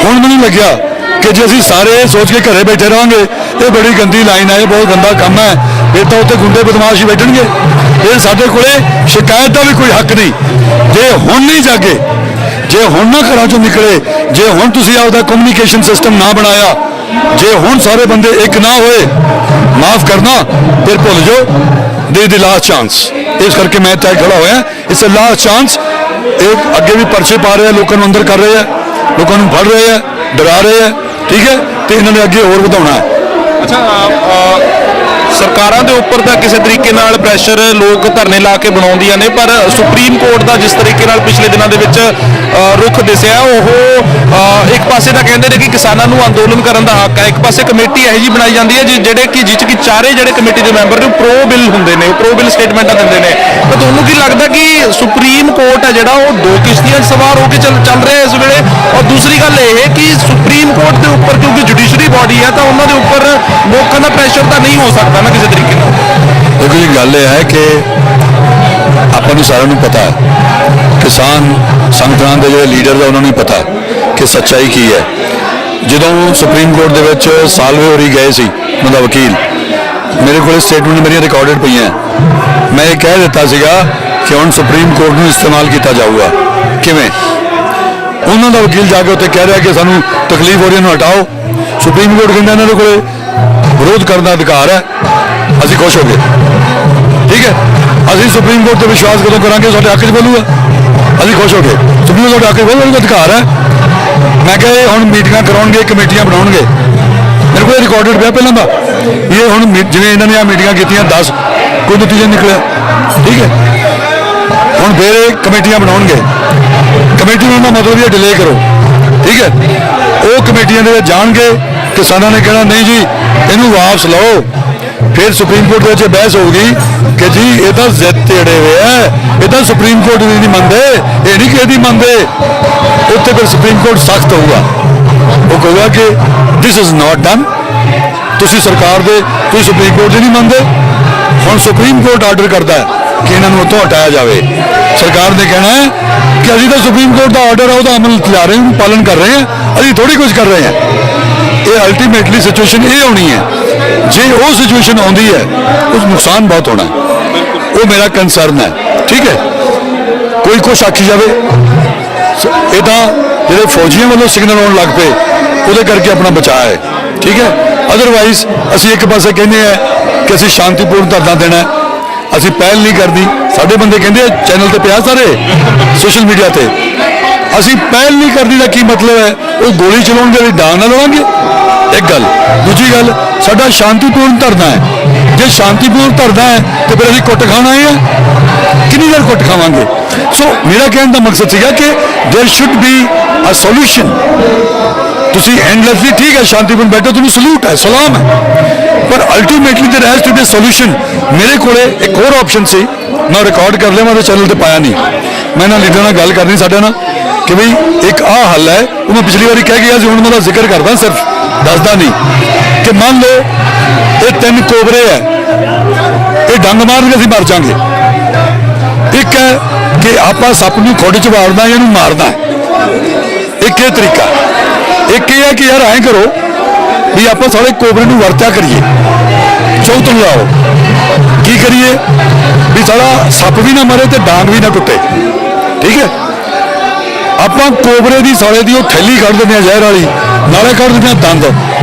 Speaker 1: ਹੁਣ ਮੈਨੂੰ ਲੱਗਿਆ ਕਿ ਜੇ ਅਸੀਂ ਸਾਰੇ ਸੋਚ ਕੇ ਘਰੇ ਬੈਠੇ ਰਹਾਂਗੇ, ਇਹ ਬੜੀ ਗੰਦੀ ਲਾਈਨ ਹੈ, ਇਹ ਬਹੁਤ ਗੰਦਾ ਕੰਮ ਹੈ, ਫਿਰ ਤਾਂ ਉੱਥੇ ਗੁੰਡੇ ਬਦਮਾਸ਼ ਹੀ ਬੈਠਣਗੇ। ਇਹ ਸਾਡੇ ਕੋਲੇ ਸ਼ਿਕਾਇਤ ਦਾ ਵੀ ਕੋਈ ਹੱਕ ਨਹੀਂ। ਜੇ ਹੁਣ ਨਹੀਂ ਜਾਗੇ, ਜੇ ਹੁਣ ਨਾ ਘਰਾਂ ਚੋਂ ਨਿਕਲੇ, ਜੇ ਹੁਣ ਤੁਸੀਂ ਆਪਦਾ ਕਮਿਊਨੀਕੇਸ਼ਨ ਸਿਸਟਮ ਨਾ ਬਣਾਇਆ, ਜੇ ਹੁਣ ਸਾਰੇ ਬੰਦੇ ਇੱਕ ਨਾ ਹੋਏ, ਮਾਫ ਕਰਨਾ, ਫਿਰ ਭੁੱਲ ਜਾਓ, ਦੇ ਦੀ ਲਾਸਟ ਚਾਂਸ। ਇਸ ਕਰਕੇ ਮੈਂ ਇੱਥੇ ਖੜਾ ਹੋਇਆ, ਇਟਸ ਅ ਲਾਸਟ ਚਾਂਸ। ਇਹ ਅੱਗੇ ਵੀ ਪਰਚੇ ਪਾ ਰਹੇ ਆ, ਲੋਕਾਂ ਨੂੰ ਅੰਦਰ ਕਰ ਰਹੇ ਆ, ਲੋਕਾਂ ਨੂੰ ਫੜ ਰਹੇ ਆ, ਡਰਾ ਰਹੇ ਆ, ਠੀਕ ਹੈ, ਤੇ ਇਹਨਾਂ ਨੇ ਅੱਗੇ ਹੋਰ ਵਧਾਉਣਾ ਹੈ।
Speaker 2: ਅੱਛਾ, ਸਰਕਾਰਾਂ ਦੇ ਉੱਪਰ ਤਾਂ ਕਿਸੇ ਤਰੀਕੇ ਨਾਲ ਪ੍ਰੈਸ਼ਰ ਲੋਕ ਧਰਨੇ ਲਾ ਕੇ ਬਣਾਉਂਦੀਆਂ ਨੇ, ਪਰ ਸੁਪਰੀਮ ਕੋਰਟ ਦਾ ਜਿਸ ਤਰੀਕੇ ਨਾਲ ਪਿਛਲੇ ਦਿਨਾਂ ਦੇ ਵਿੱਚ ਰੁਖ ਦਿਸਿਆ, ਉਹ ਇੱਕ ਪਾਸੇ ਤਾਂ ਕਹਿੰਦੇ ਨੇ ਕਿ ਕਿਸਾਨਾਂ ਨੂੰ ਅੰਦੋਲਨ ਕਰਨ ਦਾ ਹੱਕ ਹੈ, ਇੱਕ ਪਾਸੇ ਕਮੇਟੀ ਇਹੋ ਜਿਹੀ ਬਣਾਈ ਜਾਂਦੀ ਹੈ ਜਿਹੜੇ ਕਿ ਜਿਸ ਕਿ ਚਾਰੇ ਜਿਹੜੇ ਕਮੇਟੀ ਦੇ ਮੈਂਬਰ ਨੇ ਪ੍ਰੋ ਬਿੱਲ ਹੁੰਦੇ ਨੇ, ਪ੍ਰੋ ਬਿੱਲ ਸਟੇਟਮੈਂਟਾਂ ਦਿੰਦੇ ਨੇ। ਤਾਂ ਤੁਹਾਨੂੰ ਕੀ ਲੱਗਦਾ ਕਿ ਸੁਪਰੀਮ ਕੋਰਟ ਹੈ ਜਿਹੜਾ ਉਹ ਦੋ ਕਿਸ਼ਤੀਆਂ 'ਚ ਸਵਾਰ ਹੋ ਕੇ ਚੱਲ ਰਿਹਾ ਇਸ ਵੇਲੇ? ਔਰ ਦੂਸਰੀ ਗੱਲ ਇਹ ਕਿ ਸੁਪਰੀਮ ਕੋਰਟ ਦੇ ਉੱਪਰ ਕਿਉਂਕਿ ਜੁਡੀਸ਼ਰੀ ਬਾਡੀ ਹੈ, ਤਾਂ ਉਹਨਾਂ ਦੇ ਉੱਪਰ ਲੋਕਾਂ ਦਾ ਪ੍ਰੈਸ਼ਰ ਤਾਂ ਨਹੀਂ ਹੋ ਸਕਦਾ ਨਾ ਕਿਸੇ ਤਰੀਕੇ ਨਾਲ।
Speaker 1: ਦੇਖੋ ਜੀ, ਗੱਲ ਇਹ ਹੈ ਕਿ ਆਪਾਂ ਨੂੰ ਸਾਰਿਆਂ ਨੂੰ ਪਤਾ ਹੈ, ਕਿਸਾਨ ਸੰਗਠਨਾਂ ਦੇ ਜਿਹੜੇ ਲੀਡਰ ਦਾ ਉਹਨਾਂ ਨੂੰ ਪਤਾ ਕਿ ਸੱਚਾਈ ਕੀ ਹੈ। ਜਦੋਂ ਸੁਪਰੀਮ ਕੋਰਟ ਦੇ ਵਿੱਚ ਸਾਲਵੇ ਹੋਰੀ ਗਏ ਸੀ, ਉਹਨਾਂ ਦਾ ਵਕੀਲ, ਮੇਰੇ ਕੋਲ ਸਟੇਟਮੈਂਟ ਮੇਰੀਆਂ ਰਿਕਾਰਡਡ ਪਈਆਂ, ਮੈਂ ਇਹ ਕਹਿ ਦਿੱਤਾ ਸੀਗਾ ਕਿ ਹੁਣ ਸੁਪਰੀਮ ਕੋਰਟ ਨੂੰ ਇਸਤੇਮਾਲ ਕੀਤਾ ਜਾਊਗਾ। ਕਿਵੇਂ? ਉਹਨਾਂ ਦਾ ਵਕੀਲ ਜਾ ਕੇ ਉੱਥੇ ਕਹਿ ਰਿਹਾ ਕਿ ਸਾਨੂੰ ਤਕਲੀਫ ਹੋ ਰਹੀ, ਇਹਨੂੰ ਹਟਾਓ। ਸੁਪਰੀਮ ਕੋਰਟ ਕਹਿੰਦਾ ਇਹਨਾਂ ਦੇ ਕੋਲ ਵਿਰੋਧ ਕਰਨ ਦਾ ਅਧਿਕਾਰ ਹੈ, ਅਸੀਂ ਖੁਸ਼ ਹੋ ਗਏ। ਠੀਕ ਹੈ, ਅਸੀਂ ਸੁਪਰੀਮ ਕੋਰਟ ਤੇ ਵਿਸ਼ਵਾਸ ਕਦੋਂ ਕਰਾਂਗੇ? ਸਾਡੇ ਹੱਕ 'ਚ ਬੋਲੂਗਾ, ਅਸੀਂ ਖੁਸ਼ ਹੋ ਗਏ। ਸੁਪਰੀਮ ਕੋਰਟ ਹੱਕ 'ਚ ਬੋਲਣ ਦਾ ਅਧਿਕਾਰ ਹੈ। ਮੈਂ ਕਿਹਾ ਇਹ ਹੁਣ ਮੀਟਿੰਗਾਂ ਕਰਾਉਣਗੇ, ਕਮੇਟੀਆਂ ਬਣਾਉਣਗੇ। ਮੇਰੇ ਕੋਲ ਰਿਕਾਰਡਡ ਪਿਆ ਪਹਿਲਾਂ ਦਾ। ਇਹ ਹੁਣ ਜਿਵੇਂ ਇਹਨਾਂ ਨੇ ਆ ਮੀਟਿੰਗਾਂ ਕੀਤੀਆਂ 10, ਕੋਈ ਨਤੀਜਾ ਨਹੀਂ ਨਿਕਲਿਆ। ਠੀਕ ਹੈ, ਹੁਣ ਫਿਰ ਇਹ ਕਮੇਟੀਆਂ ਬਣਾਉਣਗੇ। ਕਮੇਟੀ ਬਣਾਉਣ ਦਾ ਮਤਲਬ ਇਹ ਡਿਲੇ ਕਰੋ। ਠੀਕ ਹੈ, ਉਹ ਕਮੇਟੀਆਂ ਦੇ ਵਿੱਚ ਜਾਣਗੇ, ਕਿਸਾਨਾਂ ਨੇ ਕਹਿਣਾ ਨਹੀਂ ਜੀ ਇਹਨੂੰ ਵਾਪਸ ਲਓ। ਫਿਰ ਸੁਪਰੀਮ ਕੋਰਟ ਦੇ ਵਿੱਚ ਬਹਿਸ ਹੋਊਗੀ ਕਿ ਜੀ ਇਹ ਤਾਂ ਜ਼ਿੱਦ ਤੇ ਅੜੇ ਹੋਏ ਆ, ਇਹ ਤਾਂ ਸੁਪਰੀਮ ਕੋਰਟ ਦੀ ਨਹੀਂ ਮੰਨਦੇ, ਇਹ ਨਹੀਂ ਕਿਸੇ ਦੀ ਮੰਨਦੇ। ਉੱਥੇ ਫਿਰ ਸੁਪਰੀਮ ਕੋਰਟ ਸਖਤ ਹੋਊਗਾ। ਉਹ ਕਹੂਗਾ ਕਿ ਦਿਸ ਇਜ਼ ਨਾਟ ਡਨ। ਤੁਸੀਂ ਸਰਕਾਰ ਦੇ, ਤੁਸੀਂ ਸੁਪਰੀਮ ਕੋਰਟ ਦੀ ਨਹੀਂ ਮੰਨਦੇ। ਹੁਣ ਸੁਪਰੀਮ ਕੋਰਟ ਆਰਡਰ ਕਰਦਾ ਹੈ ਕਿ ਇਹਨਾਂ ਨੂੰ ਉੱਥੋਂ ਹਟਾਇਆ ਜਾਵੇ। ਸਰਕਾਰ ਨੇ ਕਹਿਣਾ ਹੈ ਕਿ ਅਸੀਂ ਤਾਂ ਸੁਪਰੀਮ ਕੋਰਟ ਦਾ ਆਰਡਰ ਹੈ ਉਹਦਾ ਅਮਲ ਚਲਾ ਰਹੇ ਹਾਂ, ਪਾਲਣ ਕਰ ਰਹੇ ਹਾਂ, ਅਸੀਂ ਥੋੜੀ ਕੁਝ ਕਰ ਰਹੇ ਹਾਂ। ਇਹ ਅਲਟੀਮੇਟਲੀ ਸਿਚੁਏਸ਼ਨ ਇਹ ਹੋਣੀ ਹੈ। ਜੇ ਉਹ ਸਿਚੁਏਸ਼ਨ ਆਉਂਦੀ ਹੈ ਉਸ ਨੁਕਸਾਨ ਬਹੁਤ ਹੋਣਾ ਹੈ। ਉਹ ਮੇਰਾ ਕੰਸਰਨ ਹੈ। ਠੀਕ ਹੈ, ਕੋਈ ਕੁਛ ਆਖੀ ਜਾਵੇ, ਇਹ ਤਾਂ ਜਿਹੜੇ ਫੌਜੀਆਂ ਵੱਲੋਂ ਸਿਗਨਲ ਆਉਣ ਲੱਗ ਪਏ ਉਹਦੇ ਕਰਕੇ ਆਪਣਾ ਬਚਾਅ ਹੈ। ਠੀਕ ਹੈ, ਅਦਰਵਾਈਜ਼ ਅਸੀਂ ਇੱਕ ਪਾਸੇ ਕਹਿੰਦੇ ਆ ਕਿ ਅਸੀਂ ਸ਼ਾਂਤੀਪੂਰਨ ਧਰਨਾ ਦੇਣਾ, ਅਸੀਂ ਪਹਿਲ ਨਹੀਂ ਕਰਦੀ। ਸਾਡੇ ਬੰਦੇ ਕਹਿੰਦੇ ਆ ਚੈਨਲ ਤੇ ਪਿਆ ਸਾਰੇ ਸੋਸ਼ਲ ਮੀਡੀਆ ਤੇ, ਅਸੀਂ ਪਹਿਲ ਨਹੀਂ ਕਰਦੀ ਦਾ ਕੀ ਮਤਲਬ ਹੈ? ਉਹ ਗੋਲੀ ਚਲਾਉਣਗੇ ਲਈ ਡਾਂਗ ਨਾਲ ਲੜਾਂਗੇ। ਇੱਕ ਗੱਲ। ਦੂਜੀ ਗੱਲ, ਸਾਡਾ ਸ਼ਾਂਤੀਪੂਰਨ ਧਰਨਾ ਹੈ। ਜੇ ਸ਼ਾਂਤੀਪੂਰਨ ਧਰਨਾ ਹੈ ਤੇ ਫਿਰ ਅਸੀਂ ਕੁੱਟ ਖਾਣ ਆਏ ਆ, ਕਿੰਨੀ ਦੇਰ ਕੁੱਟ ਖਾਵਾਂਗੇ? ਸੋ ਮੇਰਾ ਕਹਿਣ ਦਾ ਮਕਸਦ ਸੀਗਾ ਕਿ ਦੇयर ਸ਼ੁੱਡ ਬੀ ਅ ਸੋਲੂਸ਼ਨ। ਤੁਸੀਂ ਐਂਡਲੈਸਲੀ ਠੀਕ ਹੈ ਸ਼ਾਂਤੀਪੂਰਨ ਬੈਠੋ, ਤੁਹਾਨੂੰ ਸਲੂਟ ਹੈ, ਸਲਾਮ ਹੈ, ਪਰ ultimately there has to be solution. ਮੇਰੇ ਕੋਲੇ ਇੱਕ ਹੋਰ ਆਪਸ਼ਨ ਸੀ, ਮੈਂ ਰਿਕਾਰਡ ਕਰ ਲਿਆ, ਮੈਂ ਉਹਦੇ ਚੈਨਲ ਤੇ ਪਾਇਆ ਨਹੀਂ। ਮੈਂ ਨਾਲ ਲੀਡਰ ਨਾਲ ਗੱਲ ਕਰਨੀ ਸਾਡੇ ਨਾਲ ਕਿ ਬਈ ਇੱਕ ਆਹ ਹੱਲ ਹੈ। ਉਹ ਮੈਂ ਪਿਛਲੀ ਵਾਰੀ ਕਹਿ ਗਿਆ ਸੀ, ਹੁਣ ਮੈਂ ਉਹਦਾ ਜ਼ਿਕਰ ਕਰਦਾ, ਸਿਰਫ ਦੱਸਦਾ ਨਹੀਂ। ਕਿ ਮੰਨ ਲਓ ਇਹ 3 ਕੋਬਰੇ ਹੈ, ਇਹ ਡੰਗ ਮਾਰਨਗੇ, ਅਸੀਂ ਮਰ ਜਾਵਾਂਗੇ। ਇੱਕ ਹੈ ਕਿ ਆਪਾਂ ਸੱਪ ਨੂੰ ਖੁੱਡ 'ਚ ਵਾੜਨਾ, ਇਹਨੂੰ ਮਾਰਨਾ। ਇੱਕ ਇਹ ਤਰੀਕਾ। ਇੱਕ ਇਹ ਹੈ ਕਿ ਯਾਰ ਐਂ ਕਰੋ ਵੀ ਆਪਾਂ ਸਾਰੇ ਕੋਬਰੇ ਨੂੰ ਵਰਤਿਆ ਕਰੀਏ, ਚੌਥ ਲਾਓ। ਕੀ ਕਰੀਏ ਵੀ ਸਾਡਾ ਸੱਪ ਵੀ ਨਾ ਮਰੇ ਤੇ ਡਾਂਗ ਵੀ ਨਾ ਟੁੱਟੇ। ਠੀਕ ਹੈ, ਆਪਾਂ ਕੋਬਰੇ ਦੀ ਸਾਲੇ ਦੀ ਉਹ ਥੈਲੀ ਕੱਢ ਦਿੰਦੇ ਆ ਜ਼ਹਿਰ ਵਾਲੀ, ਨਾਲੇ ਕੱਢ ਦਿੰਦੇ ਆ ਦੰਦ,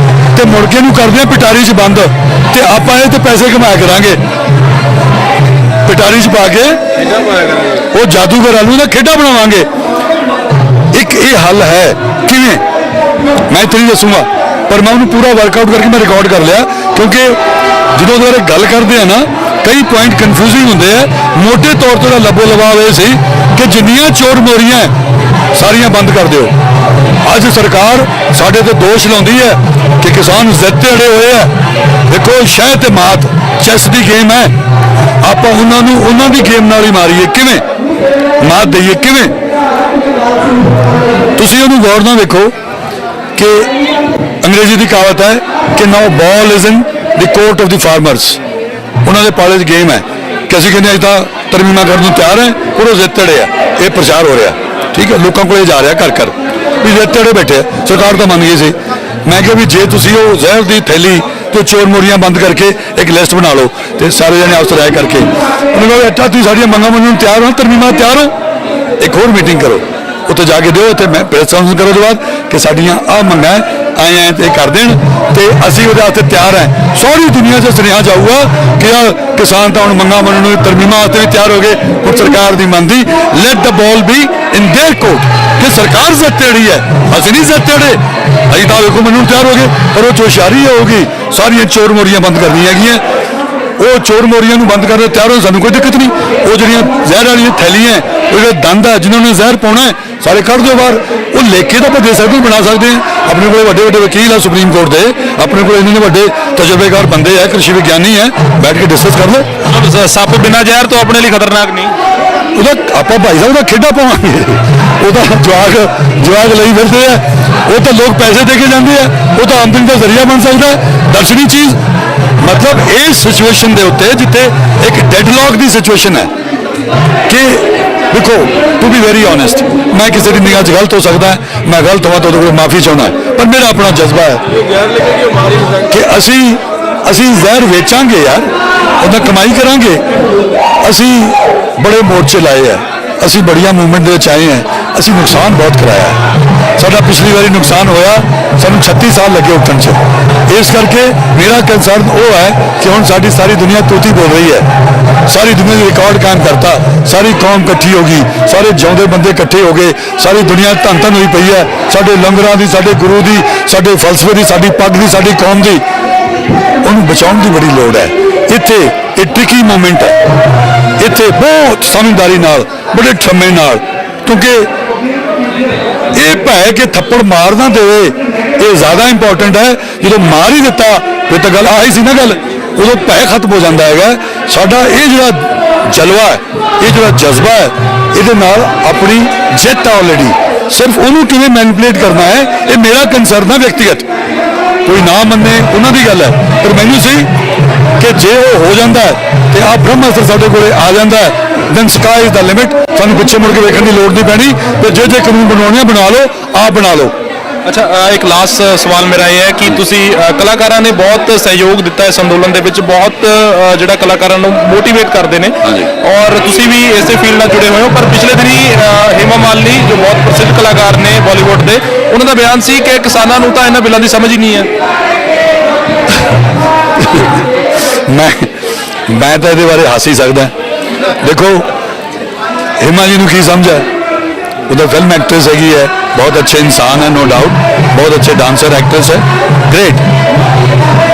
Speaker 1: ਤੇ ਮੁੜ ਕੇ ਨੂੰ ਕਰਦੇ ਆ ਪਿਟਾਰੀ 'ਚ ਬੰਦ, ਤੇ ਆਪਾਂ ਇਹ ਤੇ ਪੈਸੇ ਕਮਾਇਆ ਕਰਾਂਗੇ। ਪਿਟਾਰੀ 'ਚ ਪਾ ਕੇ ਉਹ ਜਾਦੂਗਰ ਆਲੂ ਦਾ ਖੇਡਾ ਬਣਾਵਾਂਗੇ। ਇੱਕ ਇਹ ਹੱਲ ਹੈ। ਕਿਵੇਂ? ਮੈਂ ਇੱਥੇ ਨਹੀਂ ਦੱਸੂਗਾ, ਪਰ ਮੈਂ ਉਹਨੂੰ ਪੂਰਾ ਵਰਕਆਊਟ ਕਰਕੇ ਮੈਂ ਰਿਕਾਰਡ ਕਰ ਲਿਆ। ਕਿਉਂਕਿ ਜਦੋਂ ਉਹਦੇ ਬਾਰੇ ਗੱਲ ਕਰਦੇ ਆ ਨਾ, ਕਈ ਪੁਆਇੰਟ ਕਨਫਿਊਜ਼ਿੰਗ ਹੁੰਦੇ ਆ। ਮੋਟੇ ਤੌਰ ਤੇ ਲੱਭੋ ਲਵਾਵ ਇਹ ਸੀ ਕਿ ਜਿੰਨੀਆਂ ਚੋਰ ਮੋਰੀਆਂ ਸਾਰੀਆਂ ਬੰਦ ਕਰ ਦਿਓ। ਅੱਜ ਸਰਕਾਰ ਸਾਡੇ ਤੇ ਦੋਸ਼ ਲਾਉਂਦੀ ਹੈ ਕਿ ਕਿਸਾਨ ਜ਼ਿੱਦ ਤੇ ਅੜੇ ਹੋਏ ਆ। ਦੇਖੋ, ਸ਼ਹਿ ਤੇ ਮਾਤ ਚੈਸ ਦੀ ਗੇਮ ਹੈ। ਆਪਾਂ ਉਹਨਾਂ ਨੂੰ ਉਹਨਾਂ ਦੀ ਗੇਮ ਨਾਲ ਹੀ ਮਾਰੀਏ। ਕਿਵੇਂ ਮਾਤ ਦਈਏ? ਕਿਵੇਂ? ਤੁਸੀਂ ਉਹਨੂੰ ਗੌਰ ਨਾਲ ਵੇਖੋ ਕਿ ਅੰਗਰੇਜ਼ੀ ਦੀ ਕਹਾਵਤ ਹੈ ਕਿ ਨਾਓ ਬਾਲ is in the court of the farmers. ਉਹਨਾਂ ਦੇ ਪਾਲੇ 'ਚ ਗੇਮ ਹੈ ਕਿ ਅਸੀਂ ਕਹਿੰਦੇ ਅੱਜ ਤਾਂ ਤਰਮੀਮਾਂ ਕਰਨ ਨੂੰ ਤਿਆਰ ਹੈ, ਪਰ ਉਹ ਜ਼ਿੱਦ ਤੜੇ ਆ। ਇਹ ਪ੍ਰਚਾਰ ਹੋ ਰਿਹਾ। ਠੀਕ ਹੈ, ਲੋਕਾਂ ਕੋਲੇ ਜਾ ਰਿਹਾ ਘਰ ਘਰ ਵੀ ਜ਼ਿੱਦ ਤੜੇ ਬੈਠੇ। ਸਰਕਾਰ ਤਾਂ ਮੰਨ ਗਈ ਸੀ। ਮੈਂ ਕਿਹਾ ਵੀ ਜੇ ਤੁਸੀਂ ਉਹ ਜ਼ਹਿਰ ਦੀ ਥੈਲੀ ਤੇ ਚੋਰ ਮੋਰੀਆਂ ਬੰਦ ਕਰਕੇ ਇੱਕ ਲਿਸਟ ਬਣਾ ਲਓ ਤੇ ਸਾਰੇ ਜਣੇ ਆਪਸ ਰਾਏ ਕਰਕੇ ਉਹਨਾਂ ਕੋਲ ਅੱਛਾ ਤੁਸੀਂ ਸਾਡੀਆਂ ਮੰਗਾਂ ਮੰਨਣ ਨੂੰ ਤਿਆਰ ਹੋ, ਤਰਮੀਮਾਂ ਤਿਆਰ ਹੋ, ਇੱਕ ਹੋਰ ਮੀਟਿੰਗ ਕਰੋ, ਉੱਥੇ ਜਾ ਕੇ ਦਿਓ ਤੇ ਮੈਂ ਪ੍ਰੈਸ ਕਾਨਫਰੰਸ ਕਰੋ। ਉਹਦੇ ਬਾਅਦ ਕਿ ਸਾਡੀਆਂ ਆਹ ਮੰਗਾਂ ਆਏ ਤੇ ਕਰ ਦੇਣ ਤੇ ਅਸੀਂ ਉਹਦੇ ਵਾਸਤੇ ਤਿਆਰ ਹੈ। ਸਾਰੀ ਦੁਨੀਆ 'ਚ ਸੁਨੇਹਾ ਜਾਊਗਾ ਕਿ ਆ ਕਿਸਾਨ ਤਾਂ ਹੁਣ ਮੰਗਾਂ ਮੰਨਣ ਨੂੰ, ਤਰਮੀਮਾਂ ਵਾਸਤੇ ਵੀ ਤਿਆਰ ਹੋ ਗਏ। ਹੁਣ ਸਰਕਾਰ ਦੀ ਮੰਨਦੀ, let the ball be in their court ਕਿ ਸਰਕਾਰ ਜ਼ਿੱਦ ਤੇ ਅੜੀ ਹੈ, ਅਸੀਂ ਨਹੀਂ ਜ਼ਿੱਦ ਤੇ ਅੜੇ। ਅਸੀਂ ਤਾਂ ਵੇਖੋ ਮੰਨਣ ਨੂੰ ਤਿਆਰ ਹੋ ਗਏ, ਪਰ ਉਹ ਚੋਸ਼ਾਰੀ ਹੋਊਗੀ। ਸਾਰੀਆਂ ਚੋਰ ਮੋਰੀਆਂ ਬੰਦ ਕਰਨੀਆਂ ਹੈਗੀਆਂ। ਉਹ ਚੋਰ ਮੋਰੀਆਂ ਨੂੰ ਬੰਦ ਕਰਨ ਤਿਆਰ ਹੋ, ਸਾਨੂੰ ਕੋਈ ਦਿੱਕਤ ਨਹੀਂ। ਉਹ ਜਿਹੜੀਆਂ ਜ਼ਹਿਰ ਵਾਲੀਆਂ ਥੈਲੀਆਂ, ਉਹ ਜਿਹੜੇ ਦੰਦ ਹੈ ਜਿਨ੍ਹਾਂ ਨੇ ਜ਼ਹਿਰ ਪਾਉਣਾ ਹੈ, ਸਾਰੇ ਕੱਢ ਦਿਓ ਬਾਹਰ। ਉਹ ਲੇਖੇ ਤਾਂ ਆਪਾਂ ਦੇ ਸਕਦੇ, ਬਣਾ ਸਕਦੇ ਹਾਂ। ਆਪਣੇ ਕੋਲ ਵੱਡੇ ਵੱਡੇ ਵਕੀਲ ਆ ਸੁਪਰੀਮ ਕੋਰਟ ਦੇ, ਆਪਣੇ ਕੋਲ ਇਹਨਾਂ ਦੇ ਵੱਡੇ ਤਜਰਬੇਕਾਰ ਬੰਦੇ ਆ, ਕ੍ਰਿਸ਼ੀ ਵਿਗਿਆਨੀ ਹੈ, ਬੈਠ ਕੇ ਡਿਸਕਸ ਕਰ ਲਓ।
Speaker 2: ਸੱਪ ਬਿਨਾਂ ਜ਼ਹਿਰ ਤੋਂ ਆਪਣੇ ਲਈ ਖਤਰਨਾਕ ਨਹੀਂ।
Speaker 1: ਉਹਦਾ ਆਪਾਂ ਭਾਈ ਸਾਹਿਬ ਦਾ ਖੇਡਾ ਪਾਵਾਂਗੇ। ਉਹਦਾ ਜਵਾਗ ਲਈ ਫਿਰਦੇ ਆ। ਉਹ ਤਾਂ ਲੋਕ ਪੈਸੇ ਦੇ ਕੇ ਜਾਂਦੇ ਆ। ਉਹ ਤਾਂ ਆਮਦਨੀ ਦਾ ਜ਼ਰੀਆ ਬਣ ਸਕਦਾ ਹੈ, ਦਰਸ਼ਨੀ ਚੀਜ਼। ਮਤਲਬ ਇਸ ਸਿਚੁਏਸ਼ਨ ਦੇ ਉੱਤੇ ਜਿੱਥੇ ਇੱਕ ਡੈਡਲੌਕ ਦੀ ਸਿਚੁਏਸ਼ਨ ਹੈ ਕਿ ਦੇਖੋ, ਟੂ ਬੀ ਵੈਰੀ ਓਨੈਸਟ, ਮੈਂ ਕਿਸੇ ਦੀ ਨਿਗਾਹ 'ਚ ਗਲਤ ਹੋ ਸਕਦਾ, ਮੈਂ ਗਲਤ ਹੋਵਾਂ ਤਾਂ ਉਹਦੇ ਕੋਲ ਮਾਫੀ ਚਾਹੁੰਦਾ, ਪਰ ਮੇਰਾ ਆਪਣਾ ਜਜ਼ਬਾ ਹੈ ਕਿ ਅਸੀਂ ਜ਼ਹਿਰ ਵੇਚਾਂਗੇ ਯਾਰ, ਉਹਦਾ ਕਮਾਈ ਕਰਾਂਗੇ। ਅਸੀਂ ਬੜੇ ਮੋਰਚੇ ਲਾਏ ਆ, ਅਸੀਂ ਬੜੀਆਂ ਮੂਵਮੈਂਟ ਦੇ ਵਿੱਚ ਆਏ ਹਾਂ, ਅਸੀਂ ਨੁਕਸਾਨ ਬਹੁਤ ਕਰਾਇਆ ਹੈ। ਸਾਡਾ ਪਿਛਲੀ ਵਾਰੀ ਨੁਕਸਾਨ ਹੋਇਆ, ਸਾਨੂੰ 36 ਸਾਲ ਲੱਗੇ ਉੱਠਣ 'ਚ। ਇਸ ਕਰਕੇ ਮੇਰਾ ਕੰਸਰਨ ਉਹ ਹੈ ਕਿ ਹੁਣ ਸਾਡੀ ਸਾਰੀ ਦੁਨੀਆ ਤੂਤੀ ਬੋਲ ਰਹੀ ਹੈ, ਸਾਰੀ ਦੁਨੀਆ ਨੇ ਰਿਕਾਰਡ ਕਾਇਮ ਕਰਤਾ, ਸਾਰੀ ਕੌਮ ਇਕੱਠੀ ਹੋ ਗਈ, ਸਾਰੇ ਜਿਉਂਦੇ ਬੰਦੇ ਇਕੱਠੇ ਹੋ ਗਏ, ਸਾਰੀ ਦੁਨੀਆ ਧੰਨ ਧੰਨ ਹੋਈ ਪਈ ਹੈ ਸਾਡੇ ਲੰਗਰਾਂ ਦੀ, ਸਾਡੇ ਗੁਰੂ ਦੀ, ਸਾਡੇ ਫਲਸਫੇ ਦੀ, ਸਾਡੀ ਪੱਗ ਦੀ, ਸਾਡੀ ਕੌਮ ਦੀ। ਉਹਨੂੰ ਬਚਾਉਣ ਦੀ ਬੜੀ ਲੋੜ ਹੈ। ਇੱਥੇ ਇਹ ਟ੍ਰਿਕੀ ਮੂਮੈਂਟ ਹੈ, ਇੱਥੇ ਬਹੁਤ ਸਮਝਦਾਰੀ ਨਾਲ, ਬੜੇ ਠੰਮੇ ਨਾਲ, ਕਿਉਂਕਿ ਇਹ ਭੈ ਕਿ ਥੱਪੜ ਮਾਰ ਨਾ ਦੇਵੇ ਇਹ ਜ਼ਿਆਦਾ ਇੰਪੋਰਟੈਂਟ ਹੈ। ਜਦੋਂ ਮਾਰ ਹੀ ਦਿੱਤਾ ਫਿਰ ਤਾਂ ਗੱਲ ਆਹੀ ਸੀ ਨਾ, ਗੱਲ ਉਦੋਂ ਭੈ ਖਤਮ ਹੋ ਜਾਂਦਾ ਹੈਗਾ। ਸਾਡਾ ਇਹ ਜਿਹੜਾ ਜਲਵਾ ਹੈ, ਇਹ ਜਿਹੜਾ ਜਜ਼ਬਾ ਹੈ, ਇਹਦੇ ਨਾਲ ਆਪਣੀ ਜਿੱਤ ਆਲਰੇਡੀ, ਸਿਰਫ ਉਹਨੂੰ ਕਿਵੇਂ ਮੈਨੀਪੂਲੇਟ ਕਰਨਾ ਹੈ ਇਹ ਮੇਰਾ ਕੰਸਰਨ ਹੈ ਵਿਅਕਤੀਗਤ। ਕੋਈ ਨਾ ਮੰਨੇ ਉਹਨਾਂ ਦੀ ਗੱਲ ਹੈ, ਪਰ ਮੈਨੂੰ ਸੀ ਕਿ ਜੇ ਉਹ ਹੋ ਜਾਂਦਾ ਤੇ ਆ ਬ੍ਰਹਮਾਸਤਰ ਸਾਡੇ ਕੋਲੇ ਆ ਜਾਂਦਾ then sky is the limit. ਸਾਨੂੰ ਪਿੱਛੇ ਮੁੜ ਕੇ ਵੇਖਣ ਦੀ ਲੋੜ ਨਹੀਂ ਪੈਣੀ ਤੇ ਜੇ ਕਾਨੂੰਨ ਬਣਾਉਣੇ ਬਣਾ ਲਓ, ਆਪ ਬਣਾ ਲਓ।
Speaker 2: ਅੱਛਾ, ਇੱਕ ਲਾਸਟ ਸਵਾਲ ਮੇਰਾ ਇਹ ਹੈ ਕਿ ਤੁਸੀਂ ਕਲਾਕਾਰਾਂ ਨੇ ਬਹੁਤ ਸਹਿਯੋਗ ਦਿੱਤਾ ਇਸ ਅੰਦੋਲਨ ਦੇ ਵਿੱਚ, ਬਹੁਤ ਜਿਹੜਾ ਕਲਾਕਾਰਾਂ ਨੂੰ ਮੋਟੀਵੇਟ ਕਰਦੇ ਨੇ, ਔਰ ਤੁਸੀਂ ਵੀ ਇਸੇ ਫੀਲਡ ਨਾਲ ਜੁੜੇ ਹੋਏ ਹੋ। ਪਰ ਪਿਛਲੇ ਦਿਨੀ ਹੇਮਾ ਮਾਲਿਨੀ ਜੋ ਬਹੁਤ ਪ੍ਰਸਿੱਧ ਕਲਾਕਾਰ ਨੇ ਬਾਲੀਵੁੱਡ ਦੇ, ਉਹਨਾਂ ਦਾ ਬਿਆਨ ਸੀ ਕਿ ਕਿਸਾਨਾਂ ਨੂੰ ਤਾਂ ਇਹਨਾਂ ਬਿੱਲਾਂ ਦੀ ਸਮਝ ਹੀ ਨਹੀਂ ਹੈ।
Speaker 1: ਮੈਂ ਤਾਂ ਇਹਦੇ ਬਾਰੇ ਹੱਸ ਹੀ ਸਕਦਾ। ਦੇਖੋ ਹੇਮਾ ਜੀ ਨੂੰ ਕੀ ਸਮਝ ਹੈ, ਉਹਦਾ ਫਿਲਮ ਐਕਟਰਸ ਹੈਗੀ ਹੈ, बहुत अच्छे इंसान है, नो डाउट, बहुत अच्छे डांसर एक्ट्रेस है, ग्रेट।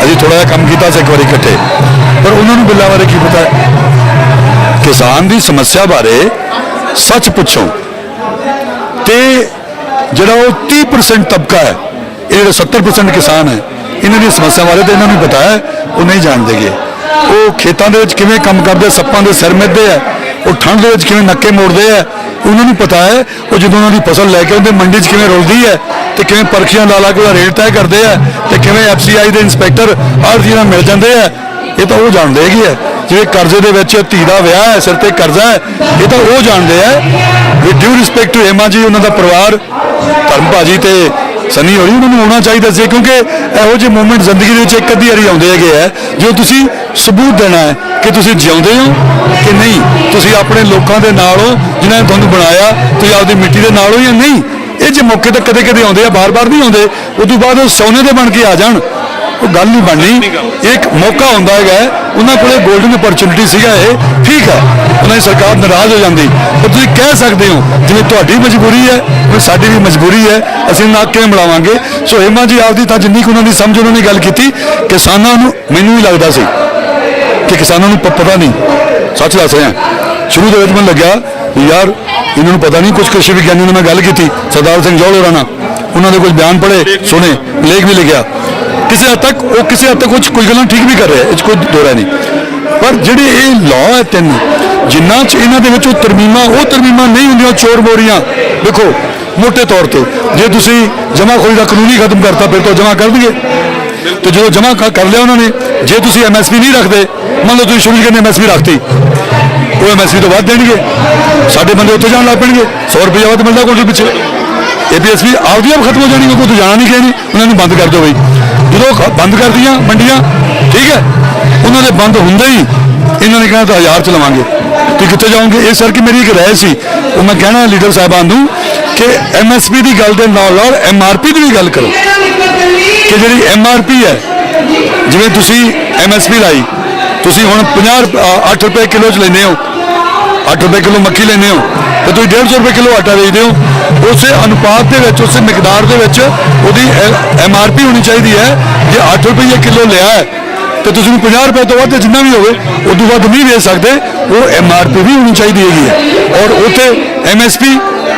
Speaker 1: अभी थोड़ा जिहा काम किया एक बार इकट्ठे, पर उन्होंने बिल्लां बारे की पता है। किसान की समस्या बारे सच पुछो तो जिहड़ा वो 30% तबका है, ये 70% किसान है, इन्हां दी समस्या बारे तो इन्होंने पता है, वो नहीं जानते गे। वो खेतों के किवें काम करते, सप्पां दे सिर मिधदे है, वो ठंड के किवें नक्के मोड़ते हैं, उन्होंने पता है। वो जो उन्होंने फसल लैके उन्हें मंडी च किवें रुलदी है तो किवें परखियां ला ला के रेट तय करते हैं तो किवें FCI के इंस्पैक्टर हर चीज़ मिल जाते हैं, ये तो वो जानते है। जिवें कर्जे दे विच धी दा विआह है, सिर ते कर्जा है, ये तो वो जानते हैं। With due respect to Hema ji, उन्हों दा परिवार, धर्म भाजी ते सनी होरी, उन्होंने होना चाहिए सी, क्योंकि इहो ਜਿਹੇ मूवमेंट जिंदगी में एक अद्धी वारी आउंदे है जो तुसी सबूत देना है कि तुसी जिउंदे हो कि नहीं, तुसी अपने लोगों के नाल हो जिन्होंने तुहानूं बनाया, तुसी आपदी मिट्टी के नाल हो या नहीं। ये जो मौके तो कदे कदे आउंदे आ, बार बार नहीं आउंदे, उस तो बाद वो सोने दे बन के आ जाण, वो गल नहीं बननी। एक मौका होंदा है, उन्होंने कोले गोल्डन अपॉर्चुनिटी सीगा, ये ठीक है, उन्होंने सरकार नाराज़ हो जाती, पर तुसीं कह सकते हो जिवें तुहाडी मजबूरी है उवें साडी भी मजबूरी है, असीं नाक किवें मिलावांगे। सो हेमा जी आपदी तां जिन्नी कुछ उन्होंने समझ उन्होंने गल कीती, किसानां नूं मैनूं भी लगदा सी कि किसानों को पता नहीं, सच दस रहा शुरू के मैं लग्या यार इन्होंने पता नहीं। कुछ कृषि विज्ञानियों ने मैं गल की, सरदार सिंह जौहल होरां, उन्होंने कुछ बयान पढ़े सुने, लेख भी लिखा, किसी हद तक वो किसी हद तक कुछ गल्लां ठीक भी कर रहे हैं, कोई दोहरा नहीं। पर जिहड़े ये लॉ है तीन, जिन्ना च इन्हां दे विच तरमीमां वो तरमीमां नहीं होंदियां, चोर बोरियां। देखो मोटे तौर पर जे तुसीं जमाखोरी का कानून ही खत्म करता फिर तो जमा कर देंगे, तो जो जमा कर लिया उन्होंने, जे तुसीं MSP नहीं रखते, मान लो तुसीं शुरू करने MSP रखती, वो MSP तो बाद देंगे, साढ़े बंदे उत्थे जान लग पेंगे, 100 रुपया वध मिलता कोल पिछले। APSP आपदी आप खत्म हो जानी, कोई तो जाना नहीं कहीं, उन्होंने बंद कर दो भाई। जो बंद कर दियाँ मंडियाँ, ठीक है, उन्होंने बंद होंगे ही इन्होंने कहना तो 1000 च लवांगे, तो कितने जाओगे। इस करके मेरी एक राय सी, वो मैं कहना लीडर साहबान कि MSP की गल के नाल MRP की भी गल करो कि जी MRP है, जिवें तुसीं MSP लाई, तुसीं हुण 8 रुपए किलो च लेने हो, 8 रुपए किलो मक्की लेने हो, तो तुसीं 150 रुपए किलो आटा बेचते हो। उस अनुपात के विच, उस मिकदार के विच उहदी MRP होनी चाहिए है। जे 8 रुपये किलो लिया है तो तुसीं 50 रुपए तो वध जिन्ना भी होवे उदों वध नहीं बेच सकते, वो MRP भी होनी चाहिए है। और उत्थे MSP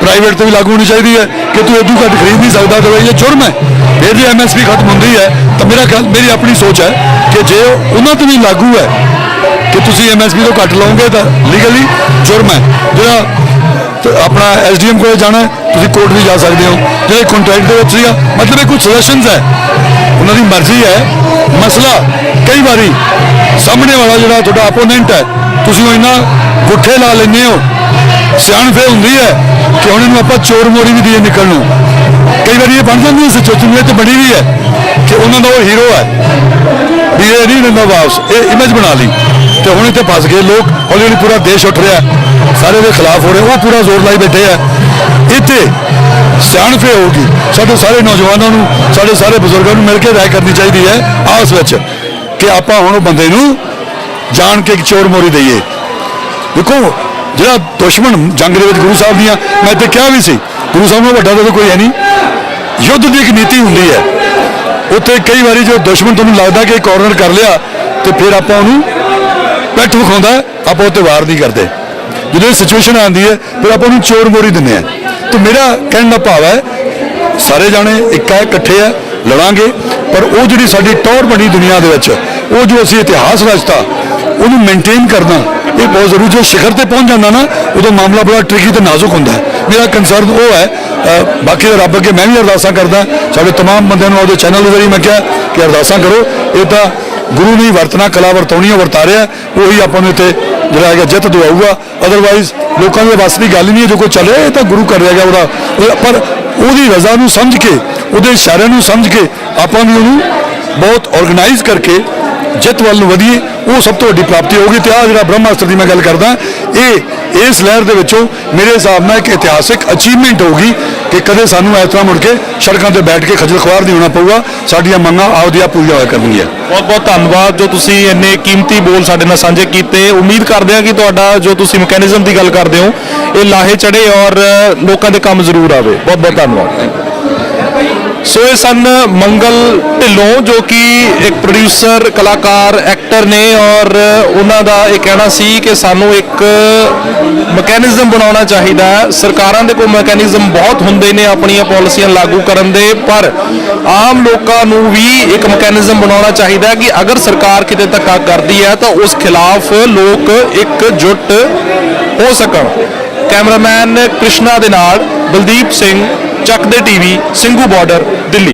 Speaker 1: प्राइवेट तो भी लागू होनी चाहिए है कि तू इदू घट खरीद नहीं सकता, तो ये जुर्म है। फिर जो MSP खत्म होती है तो मेरी अपनी सोच है कि जे उन्होंने तो भी लागू है कि तुसीं MSP तो घट लाओगे तो लीगली जुर्म है। जो तो अपना SDM को जाना है, तुसीं कोर्ट भी जा सकते हो। जो कॉन्ट्रैक्ट के मतलब ये कुछ सजेशनस है, उन्होंने मर्जी है। मसला कई बारी सामने वाला जो थोड़ा अपोनेंट है, तुसीं इन्ना गुठे ला लेंगे हो, सियाणप ये होंगी है कि हम इन्होंने आप चोर मोरी भी दिए निकलनों। कई बार ये बन जाती है सिचुएशन, तो बनी भी है कि उन्होंने वो हीरो है भी ये नहीं दिता वापस, ये इमेज बना ली, तो हम इतने फस गए। लोग हौली हौली पूरा देश उठ रहा है, ਸਾਰੇ ਦੇ ਖਿਲਾਫ ਹੋ ਰਹੇ ਉਹ ਪੂਰਾ ਜ਼ੋਰ ਲਾਈ ਬੈਠੇ ਆ। ਇੱਥੇ ਸਿਆਣਪੇ ਹੋਊਗੀ ਸਾਡੇ ਸਾਰੇ ਨੌਜਵਾਨਾਂ ਨੂੰ, ਸਾਡੇ ਸਾਰੇ ਬਜ਼ੁਰਗਾਂ ਨੂੰ ਮਿਲ ਕੇ ਰਾਏ ਕਰਨੀ ਚਾਹੀਦੀ ਹੈ ਆਪਸ ਵਿੱਚ ਕਿ ਆਪਾਂ ਹੁਣ ਉਹ ਬੰਦੇ ਨੂੰ ਜਾਣ ਕੇ ਇੱਕ ਚੋਰ ਮੋਰੀ ਦਈਏ। ਦੇਖੋ ਜਿਹੜਾ ਦੁਸ਼ਮਣ ਜੰਗ ਦੇ ਵਿੱਚ ਗੁਰੂ ਸਾਹਿਬ ਦੀਆਂ, ਮੈਂ ਤੇ ਕਿਹਾ ਵੀ ਸੀ ਗੁਰੂ ਸਾਹਿਬ ਨੂੰ ਵੱਡਾ ਤਾਂ ਕੋਈ ਹੈ ਨਹੀਂ। ਯੁੱਧ ਦੀ ਇੱਕ ਨੀਤੀ ਹੁੰਦੀ ਹੈ, ਉੱਥੇ ਕਈ ਵਾਰੀ ਜੋ ਦੁਸ਼ਮਣ ਤੁਹਾਨੂੰ ਲੱਗਦਾ ਕਿ ਕਾਰਨਰ ਕਰ ਲਿਆ ਤੇ ਫਿਰ ਆਪਾਂ ਉਹਨੂੰ ਪੈਠ ਵਿਖਾਉਂਦਾ, ਆਪਾਂ ਉੱਤੇ ਵਾਰ ਨਹੀਂ ਕਰਦੇ। ਜਦੋਂ ਇਹ ਸਿਚੁਏਸ਼ਨ ਆਉਂਦੀ ਹੈ ਫਿਰ ਆਪਾਂ ਉਹਨੂੰ ਚੋਰ ਮੋਰੀ ਦਿੰਦੇ ਆ। ਤੇ ਮੇਰਾ ਕਹਿਣ ਦਾ ਭਾਵ ਹੈ ਸਾਰੇ ਜਾਣੇ ਇੱਕ ਹੈ, ਇਕੱਠੇ ਆ, ਲੜਾਂਗੇ, ਪਰ ਉਹ ਜਿਹੜੀ ਸਾਡੀ ਟੌਰ ਬਣੀ ਦੁਨੀਆ ਦੇ ਵਿੱਚ, ਉਹ ਜੋ ਅਸੀਂ ਇਤਿਹਾਸ ਰਚਤਾ ਉਹਨੂੰ ਮੇਨਟੇਨ ਕਰਨਾ ਇਹ ਬਹੁਤ ਜ਼ਰੂਰੀ। ਜੋ ਸਿਖਰ ਤੇ ਪਹੁੰਚ ਜਾਂਦਾ ਨਾ ਉਦੋਂ ਮਾਮਲਾ ਬੜਾ ਟ੍ਰਿਕੀ ਤੇ ਨਾਜ਼ੁਕ ਹੁੰਦਾ ਹੈ। ਮੇਰਾ ਕੰਸਰਨ ਉਹ ਹੈ, ਬਾਕੀ ਤਾਂ ਰੱਬ ਅੱਗੇ ਮੈਂ ਵੀ ਅਰਦਾਸਾਂ ਕਰਦਾ, ਸਾਡੇ तमाम ਬੰਦਿਆਂ ਨੂੰ ਉਹਦੇ ਚੈਨਲ ਦੇ ਜ਼ਰੀਏ ਮੈਂ ਕਿਹਾ ਕਿ ਅਰਦਾਸਾਂ ਕਰੋ। ਇਹ ਤਾਂ ਗੁਰੂ ਨਹੀਂ ਵਰਤਣਾ, ਕਲਾ ਵਰਤਾਉਣੀ ਉਹ ਵਰਤਾ ਰਿਹਾ, ਉਹੀ ਆਪਾਂ ਨੂੰ ਇੱਥੇ ਜਿਹੜਾ ਹੈਗਾ ਜਿੱਤ ਦਿਵਾਊਗਾ। ਅਦਰਵਾਈਜ਼ ਲੋਕਾਂ ਦੇ ਵੱਸ ਦੀ ਗੱਲ ਨਹੀਂ ਹੈ, ਜੋ ਕੋਈ ਚੱਲ ਰਿਹਾ ਇਹ ਤਾਂ ਗੁਰੂ ਕਰ ਰਿਹਾ ਹੈਗਾ ਉਹਦਾ, ਪਰ ਉਹਦੀ ਰਜ਼ਾ ਨੂੰ ਸਮਝ ਕੇ, ਉਹਦੇ ਇਸ਼ਾਰਿਆਂ ਨੂੰ ਸਮਝ ਕੇ ਆਪਾਂ ਵੀ ਉਹਨੂੰ ਬਹੁਤ ਆਰਗੇਨਾਈਜ਼ ਕਰਕੇ ਜਿੱਤ ਵੱਲ ਨੂੰ ਵਧੀਏ, ਉਹ ਸਭ ਤੋਂ ਵੱਡੀ ਪ੍ਰਾਪਤੀ ਹੋਊਗੀ। ਤੇ ਆਹ ਜਿਹੜਾ ਬ੍ਰਹਮਾਸਤਰ ਦੀ ਮੈਂ ਗੱਲ ਕਰਦਾ, ਇਹ ਇਸ ਲਹਿਰ ਦੇ ਵਿੱਚੋਂ ਮੇਰੇ ਹਿਸਾਬ ਨਾਲ ਇੱਕ ਇਤਿਹਾਸਿਕ ਅਚੀਵਮੈਂਟ ਹੋਊਗੀ ਕਿ ਕਦੇ ਸਾਨੂੰ ਇਸ ਤਰ੍ਹਾਂ ਮੁੜ ਕੇ ਸੜਕਾਂ ਤੇ ਬੈਠ ਕੇ ਖੱਜਲ ਖੁਆਰ ਨਹੀਂ ਹੋਣਾ ਪਊਗਾ, ਸਾਡੀਆਂ ਮੰਗਾਂ ਆਪਦੀਆਂ ਪੂਰੀਆਂ ਹੋਇਆ ਕਰਨਗੀਆਂ।
Speaker 2: ਬਹੁਤ ਬਹੁਤ ਧੰਨਵਾਦ ਜੋ ਤੁਸੀਂ ਇੰਨੇ ਕੀਮਤੀ ਬੋਲ ਸਾਡੇ ਨਾਲ ਸਾਂਝੇ ਕੀਤੇ। ਉਮੀਦ ਕਰਦੇ ਹਾਂ ਕਿ ਤੁਹਾਡਾ ਜੋ ਤੁਸੀਂ ਮੈਕੈਨਿਜ਼ਮ ਦੀ ਗੱਲ ਕਰਦੇ ਹੋ ਇਹ ਲਾਹੇ ਚੜੇ ਔਰ ਲੋਕਾਂ ਦੇ ਕੰਮ ਜ਼ਰੂਰ ਆਵੇ। ਬਹੁਤ ਬਹੁਤ ਧੰਨਵਾਦ। ਸੋ ਇਹ ਸਨ ਮੰਗਲ ਢਿੱਲੋਂ ਜੋ ਕਿ ਇੱਕ ਪ੍ਰੋਡਿਊਸਰ, ਕਲਾਕਾਰ, ਐਕਟਰ ਨੇ ਔਰ ਉਹਨਾਂ ਦਾ ਇਹ ਕਹਿਣਾ ਸੀ ਕਿ ਸਾਨੂੰ ਇੱਕ ਮੈਕੈਨਿਜ਼ਮ ਬਣਾਉਣਾ ਚਾਹੀਦਾ ਹੈ। ਸਰਕਾਰਾਂ ਦੇ ਕੋਲ ਮੈਕੈਨਿਜ਼ਮ ਬਹੁਤ ਹੁੰਦੇ ਨੇ ਆਪਣੀਆਂ ਪਾਲਿਸੀਆਂ ਲਾਗੂ ਕਰਨ ਦੇ, ਪਰ ਆਮ ਲੋਕਾਂ ਨੂੰ ਵੀ ਇੱਕ ਮੈਕੈਨਿਜ਼ਮ ਬਣਾਉਣਾ ਚਾਹੀਦਾ ਹੈ ਕਿ ਅਗਰ ਸਰਕਾਰ ਕਿਤੇ ਧੱਕਾ ਕਰਦੀ ਹੈ ਤਾਂ ਉਸ ਖਿਲਾਫ ਲੋਕ ਇਕਜੁੱਟ ਹੋ ਸਕਣ। ਕੈਮਰਾਮੈਨ ਕ੍ਰਿਸ਼ਨਾ ਦੇ ਨਾਲ ਬਲਦੀਪ ਸਿੰਘ, ਚੱਕ ਦੇ ਟੀਵੀ, ਸਿੰਘੂ ਬਾਰਡਰ, ਦਿੱਲੀ।